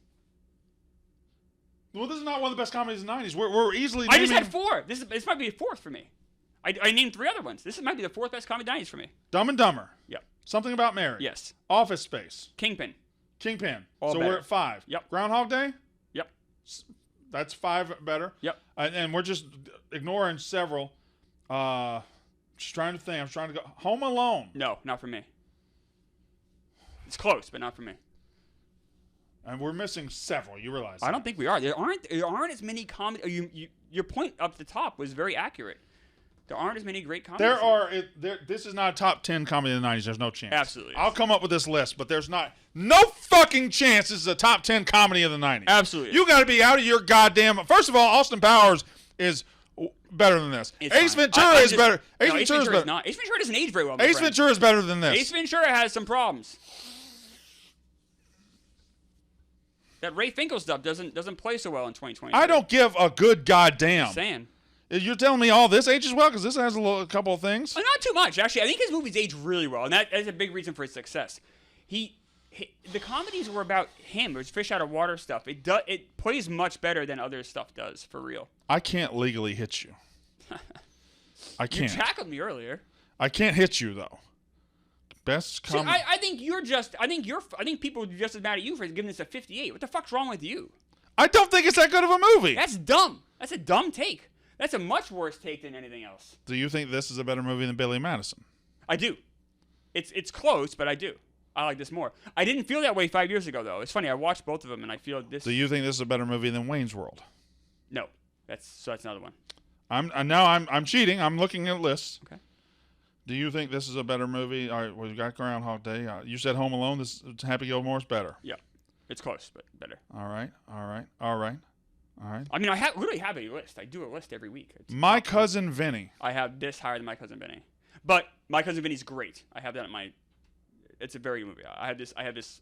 Speaker 2: Well, this is not one of the best comedies in the 90s. We're easily
Speaker 1: I just had 4. This might be a 4th for me. I named 3 other ones. This might be the 4th best comedy of the 90s for me.
Speaker 2: Dumb and Dumber.
Speaker 1: Yep.
Speaker 2: Something About Mary.
Speaker 1: Yes.
Speaker 2: Office Space.
Speaker 1: Kingpin.
Speaker 2: All so better. We're at 5.
Speaker 1: Yep.
Speaker 2: Groundhog Day?
Speaker 1: Yep.
Speaker 2: That's 5 better.
Speaker 1: Yep.
Speaker 2: And we're just ignoring several. Just trying to think. I'm trying to go. Home Alone.
Speaker 1: No, not for me. It's close, but not for me.
Speaker 2: And we're missing several. You realize that?
Speaker 1: I don't think we are. There aren't as many comedy. Your point up the top was very accurate. There aren't as many great comedies.
Speaker 2: This is not a top 10 comedy of the 90s. There's no chance.
Speaker 1: Absolutely.
Speaker 2: I'll come up with this list, but there's no fucking chance this is a top 10 comedy of the 90s.
Speaker 1: Absolutely.
Speaker 2: You got to be out of your goddamn. First of all, Austin Powers is better than this. Ace Ventura is better. Ace Ventura is
Speaker 1: not. Ace Ventura doesn't age very well.
Speaker 2: Ace Ventura is better than this.
Speaker 1: Ace Ventura has some problems. That Ray Finkel stuff doesn't play so well in 2020.
Speaker 2: I don't give a good goddamn.
Speaker 1: Just saying.
Speaker 2: You're telling me all this ages well? Because this has a couple of things.
Speaker 1: Not too much, actually. I think his movies age really well, and that is a big reason for his success. The comedies were about him. It was fish out of water stuff. It plays much better than other stuff does, for real.
Speaker 2: I can't legally hit you. I can't.
Speaker 1: You tackled me earlier.
Speaker 2: I can't hit you though. Best comedy.
Speaker 1: I think people are just as mad at you for giving this a 58. What the fuck's wrong with you?
Speaker 2: I don't think it's that good of a movie.
Speaker 1: That's dumb. That's a dumb take. That's a much worse take than anything else.
Speaker 2: Do you think this is a better movie than Billy Madison?
Speaker 1: I do. It's close, but I do. I like this more. I didn't feel that way 5 years ago, though. It's funny. I watched both of them, and I feel this.
Speaker 2: Do you think this is a better movie than Wayne's World?
Speaker 1: No. That's another one.
Speaker 2: I'm cheating. I'm looking at lists.
Speaker 1: Okay.
Speaker 2: Do you think this is a better movie? All right, well, you got Groundhog Day. You said Home Alone. This Happy Gilmore's better.
Speaker 1: Yeah. It's close, but better.
Speaker 2: All right.
Speaker 1: I mean, I literally have a list. I do a list every week.
Speaker 2: My Cousin Vinny.
Speaker 1: I have this higher than My Cousin Vinny. But My Cousin Vinny's great. I have that in my... It's a very good movie. I have this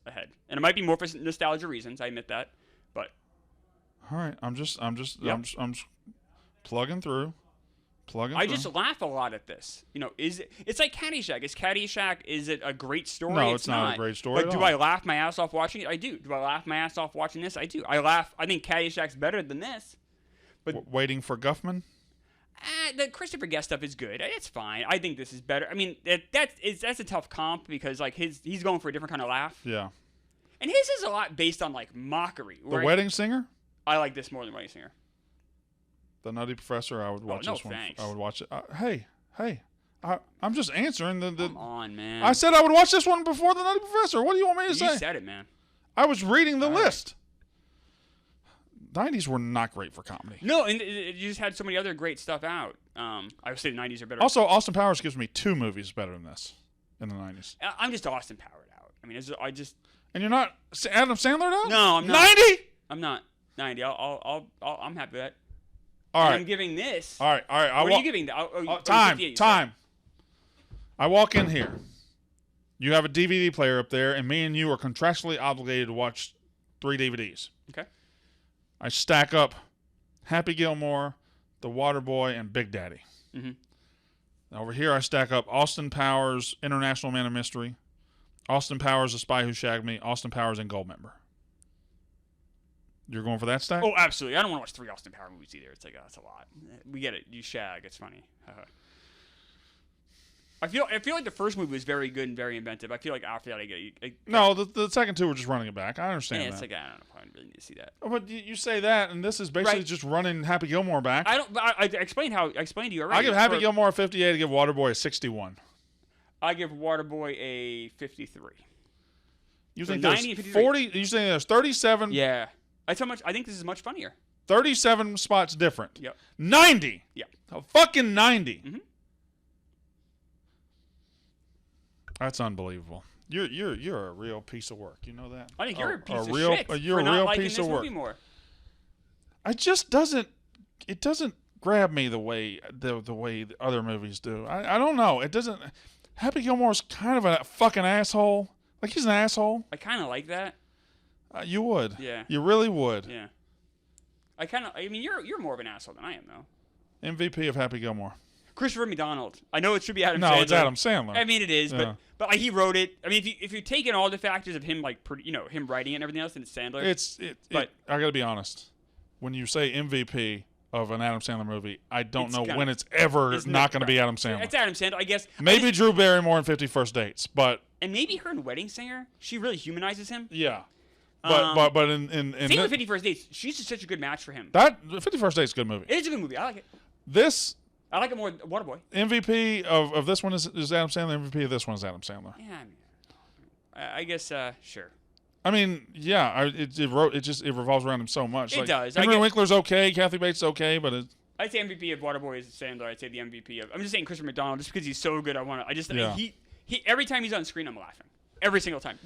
Speaker 1: ahead. And it might be more for nostalgia reasons. I admit that. But...
Speaker 2: All right. I'm just plugging through.
Speaker 1: I just laugh a lot at this. You know, it's like Caddyshack. Is it a great story?
Speaker 2: No, it's not a great story.
Speaker 1: But do I laugh my ass off watching it? I do. Do I laugh my ass off watching this? I do. I think Caddyshack's better than this. But
Speaker 2: Waiting for Guffman?
Speaker 1: The Christopher Guest stuff is good. It's fine. I think this is better. I mean, that's a tough comp because like he's going for a different kind of laugh.
Speaker 2: Yeah.
Speaker 1: And his is a lot based on like mockery.
Speaker 2: The Wedding Singer?
Speaker 1: I like this more than Wedding Singer.
Speaker 2: The Nutty Professor, I would watch this one.
Speaker 1: Thanks.
Speaker 2: I would watch it. Hey, I'm just answering the.
Speaker 1: Come on, man.
Speaker 2: I said I would watch this one before the Nutty Professor. What do you want me to say?
Speaker 1: You said it, man.
Speaker 2: I was reading the list. 90s were not great for comedy.
Speaker 1: No, and you just had so many other great stuff out. I would say the 90s are better.
Speaker 2: Also, Austin Powers gives me 2 movies better than this in the 90s.
Speaker 1: I'm just Austin Powered out. I mean,
Speaker 2: And you're not Adam Sandler out?
Speaker 1: No, I'm not.
Speaker 2: 90?
Speaker 1: I'm not 90. I'm happy with that.
Speaker 2: All right.
Speaker 1: I'm giving this.
Speaker 2: All right.
Speaker 1: What are you giving?
Speaker 2: Time. I walk in here. You have a DVD player up there, and me and you are contractually obligated to watch 3 DVDs.
Speaker 1: Okay.
Speaker 2: I stack up Happy Gilmore, The Waterboy, and Big Daddy. Mm-hmm. Over here, I stack up Austin Powers, International Man of Mystery, Austin Powers, The Spy Who Shagged Me, Austin Powers, and Goldmember. You're going for that stack?
Speaker 1: Oh, absolutely. I don't want to watch 3 Austin Powers movies either. It's like, that's a lot. We get it. You shag. It's funny. I feel like the first movie was very good and very inventive. I feel like after that,
Speaker 2: No, the second 2 were just running it back. I understand that.
Speaker 1: It's like, I don't know if I really need to see that.
Speaker 2: But you say that, and this is basically just running Happy Gilmore back.
Speaker 1: I explained to you already.
Speaker 2: I give Happy Gilmore a 58. I give Waterboy a 61.
Speaker 1: I give Waterboy a 53.
Speaker 2: You
Speaker 1: So
Speaker 2: think
Speaker 1: 90 and
Speaker 2: there's
Speaker 1: 53.
Speaker 2: 40? You saying there's 37?
Speaker 1: Yeah. That's how much. I think this is much funnier.
Speaker 2: 37 spots different.
Speaker 1: Yep.
Speaker 2: 90.
Speaker 1: Yeah.
Speaker 2: A fucking 90.
Speaker 1: Mm-hmm.
Speaker 2: That's unbelievable. You're a real piece of work. You know that?
Speaker 1: I think you're a piece of
Speaker 2: real,
Speaker 1: shit
Speaker 2: you're
Speaker 1: for
Speaker 2: a
Speaker 1: not
Speaker 2: real
Speaker 1: liking
Speaker 2: piece
Speaker 1: this
Speaker 2: of work.
Speaker 1: movie more.
Speaker 2: It just doesn't. It doesn't grab me the way the way the other movies do. I don't know. It doesn't. Happy Gilmore's kind of a fucking asshole. Like he's an asshole.
Speaker 1: I kind of like that.
Speaker 2: You would.
Speaker 1: Yeah.
Speaker 2: You really would.
Speaker 1: Yeah. I mean, you're more of an asshole than I am, though.
Speaker 2: MVP of Happy Gilmore.
Speaker 1: Christopher McDonald. I know it should be Adam
Speaker 2: No,
Speaker 1: Sandler.
Speaker 2: it's Adam Sandler.
Speaker 1: I mean, it is,
Speaker 2: Yeah.
Speaker 1: but like he wrote it. I mean, if you're taking all the factors of him, like him writing it and everything else, then it's Sandler.
Speaker 2: But I got to be honest. When you say MVP of an Adam Sandler movie, I don't know when it's ever not going to be Adam Sandler.
Speaker 1: It's Adam Sandler, I guess.
Speaker 2: Maybe Drew Barrymore in 50 First Dates, but
Speaker 1: and maybe her in Wedding Singer. She really humanizes him.
Speaker 2: yeah. But in
Speaker 1: same with 50 First Dates. She's just such a good match for him.
Speaker 2: That 50 First Dates is a good movie.
Speaker 1: It is a good movie. I like it.
Speaker 2: I
Speaker 1: like it more than Waterboy.
Speaker 2: MVP of this one is Adam Sandler. MVP of this one is Adam Sandler.
Speaker 1: Yeah, I guess sure.
Speaker 2: I mean, yeah, it revolves around him so much.
Speaker 1: It does.
Speaker 2: Henry Winkler's okay, Kathy Bates okay, but
Speaker 1: I'd say MVP of Waterboy is Sandler. I'd say the MVP of. I'm just saying Christopher McDonald just because he's so good. He every time he's on screen, I'm laughing every single time.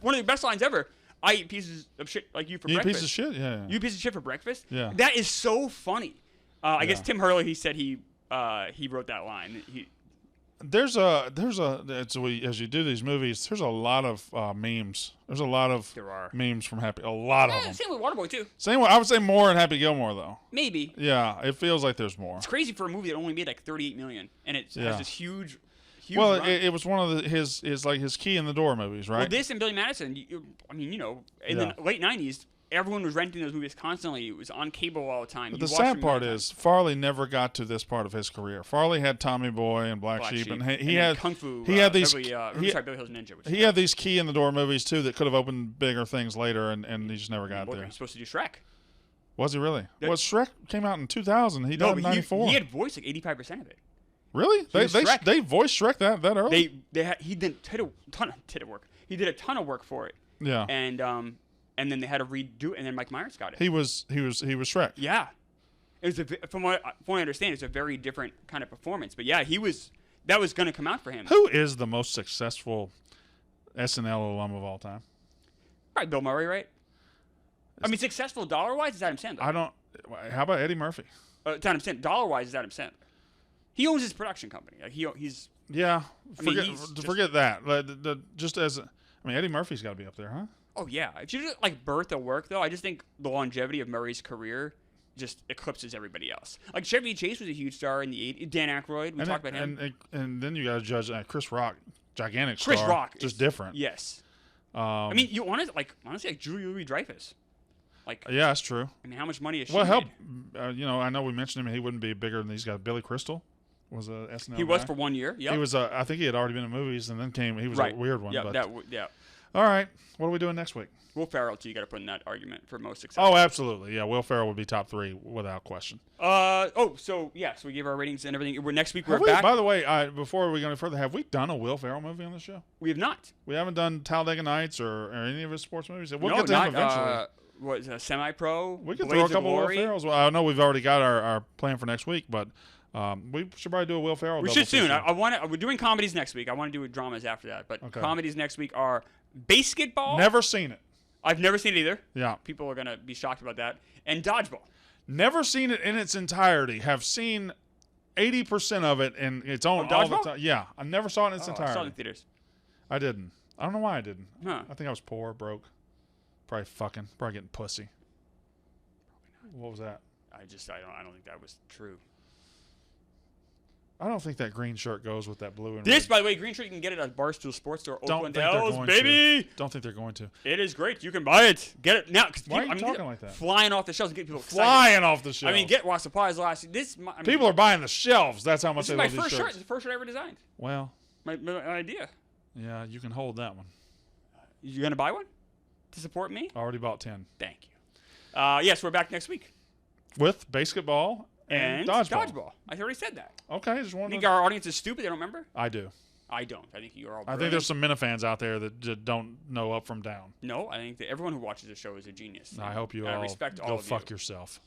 Speaker 1: One of the best lines ever. I eat pieces of shit like you for breakfast.
Speaker 2: You piece of shit, yeah.
Speaker 1: You piece of shit for breakfast.
Speaker 2: Yeah.
Speaker 1: That is so funny. I guess Tim Hurley. He said he wrote that line.
Speaker 2: As you do these movies, there's a lot of memes. There's a lot of memes from Happy. A lot of them.
Speaker 1: Same with Waterboy too.
Speaker 2: Same. I would say more in Happy Gilmore though.
Speaker 1: Maybe.
Speaker 2: Yeah, it feels like there's more.
Speaker 1: It's crazy for a movie that only made like $38 million, and it has this huge.
Speaker 2: Well, it was one of his key in the door movies, right?
Speaker 1: Well, this and Billy Madison. In the late '90s, everyone was renting those movies constantly. It was on cable all the time.
Speaker 2: But the sad part is Farley never got to this part of his career. Farley had Tommy Boy and Black Sheep, and he had
Speaker 1: Kung Fu.
Speaker 2: He had these.
Speaker 1: Billy Hills Ninja.
Speaker 2: He had these key in the door movies too that could have opened bigger things later, and he just never got there.
Speaker 1: He was supposed to do Shrek.
Speaker 2: Was he really? Well, Shrek came out in 2000. He died in '94.
Speaker 1: He had voiced like 85% of it.
Speaker 2: Really? They voiced Shrek that early?
Speaker 1: He did a ton of work. He did a ton of work for it.
Speaker 2: Yeah.
Speaker 1: And then they had to redo it, and then Mike Myers got it.
Speaker 2: He was Shrek.
Speaker 1: Yeah. It was from what I understand, it's a very different kind of performance. But yeah, that was going to come out for him.
Speaker 2: Who is the most successful SNL alum of all time?
Speaker 1: Probably Bill Murray, right? I mean, successful dollar-wise is Adam Sandler.
Speaker 2: How about Eddie Murphy?
Speaker 1: It's Adam Sandler. Dollar-wise is Adam Sandler. He owns his production company. Like he's.
Speaker 2: Yeah. Forget that. Eddie Murphy's got to be up there, huh?
Speaker 1: Oh yeah. If you do like birth of work though, I just think the longevity of Murray's career just eclipses everybody else. Like Chevy Chase was a huge star in the 80s. Dan Aykroyd, we talked about him.
Speaker 2: And then you got to judge Chris Rock, gigantic
Speaker 1: Chris
Speaker 2: star.
Speaker 1: Rock,
Speaker 2: just different.
Speaker 1: Yes. I mean, you honestly like Julia Louis-Dreyfus. Like.
Speaker 2: Yeah, that's true.
Speaker 1: I mean, how much money is she?
Speaker 2: Well,
Speaker 1: made?
Speaker 2: I know we mentioned him. He wouldn't be bigger than these guys. Billy Crystal was a SNL.
Speaker 1: He was for 1 year. Yeah.
Speaker 2: He was. I think he had already been in movies, and then came. He was a weird one.
Speaker 1: Yeah.
Speaker 2: But, all right. What are we doing next week?
Speaker 1: Will Ferrell, too. You got to put in that argument for most successful.
Speaker 2: Oh, absolutely. Yeah, Will Ferrell would be top 3 without question.
Speaker 1: So we gave our ratings and everything. Next week we're back.
Speaker 2: By the way, before we go any further, have we done a Will Ferrell movie on the show?
Speaker 1: We have not.
Speaker 2: We haven't done Talladega Nights or any of his sports movies. We'll get to him eventually.
Speaker 1: What Semi-Pro?
Speaker 2: We can throw a couple of Will Ferrells. Well, I know we've already got our plan for next week, but we should probably do a Will Ferrell.
Speaker 1: We should soon. We're doing comedies next week. I want to do dramas after that, but comedies next week are basketball.
Speaker 2: Never seen it.
Speaker 1: I've never seen it either.
Speaker 2: Yeah.
Speaker 1: People are going to be shocked about that. And dodgeball.
Speaker 2: Never seen it in its entirety. Have seen 80% of it in its own all the time. Yeah. I never saw it in its entirety.
Speaker 1: I saw it in theaters.
Speaker 2: I didn't. I don't know why I didn't.
Speaker 1: Huh.
Speaker 2: I think I was poor, broke. Probably getting pussy. What was that?
Speaker 1: I don't think that was true.
Speaker 2: I don't think that green shirt goes with that blue and
Speaker 1: this,
Speaker 2: red.
Speaker 1: by the way, green shirt you can get it at Barstool Sports or Oakland Hills,
Speaker 2: Don't think they're going to.
Speaker 1: It is great. You can buy it. Get it now.
Speaker 2: Why are you talking like that?
Speaker 1: Flying off the shelves, get people excited.
Speaker 2: Flying off the shelves.
Speaker 1: I mean, get while supplies last.
Speaker 2: People are buying the shelves. That's how much they love these shirts.
Speaker 1: This is my first shirt. It's the first shirt I ever designed.
Speaker 2: Well,
Speaker 1: my idea.
Speaker 2: Yeah, you can hold that one.
Speaker 1: You gonna buy one to support me?
Speaker 2: I already bought 10.
Speaker 1: Thank you. Yes, we're back next week
Speaker 2: with basketball and dodgeball.
Speaker 1: I already said that.
Speaker 2: Okay, just one.
Speaker 1: You think our audience is stupid? They don't remember?
Speaker 2: I do.
Speaker 1: I don't. I think you're all
Speaker 2: brilliant. I think there's some Minifans out there that just don't know up from down.
Speaker 1: No, I think that everyone who watches the show is a genius.
Speaker 2: I hope you all
Speaker 1: respect
Speaker 2: go fuck yourself.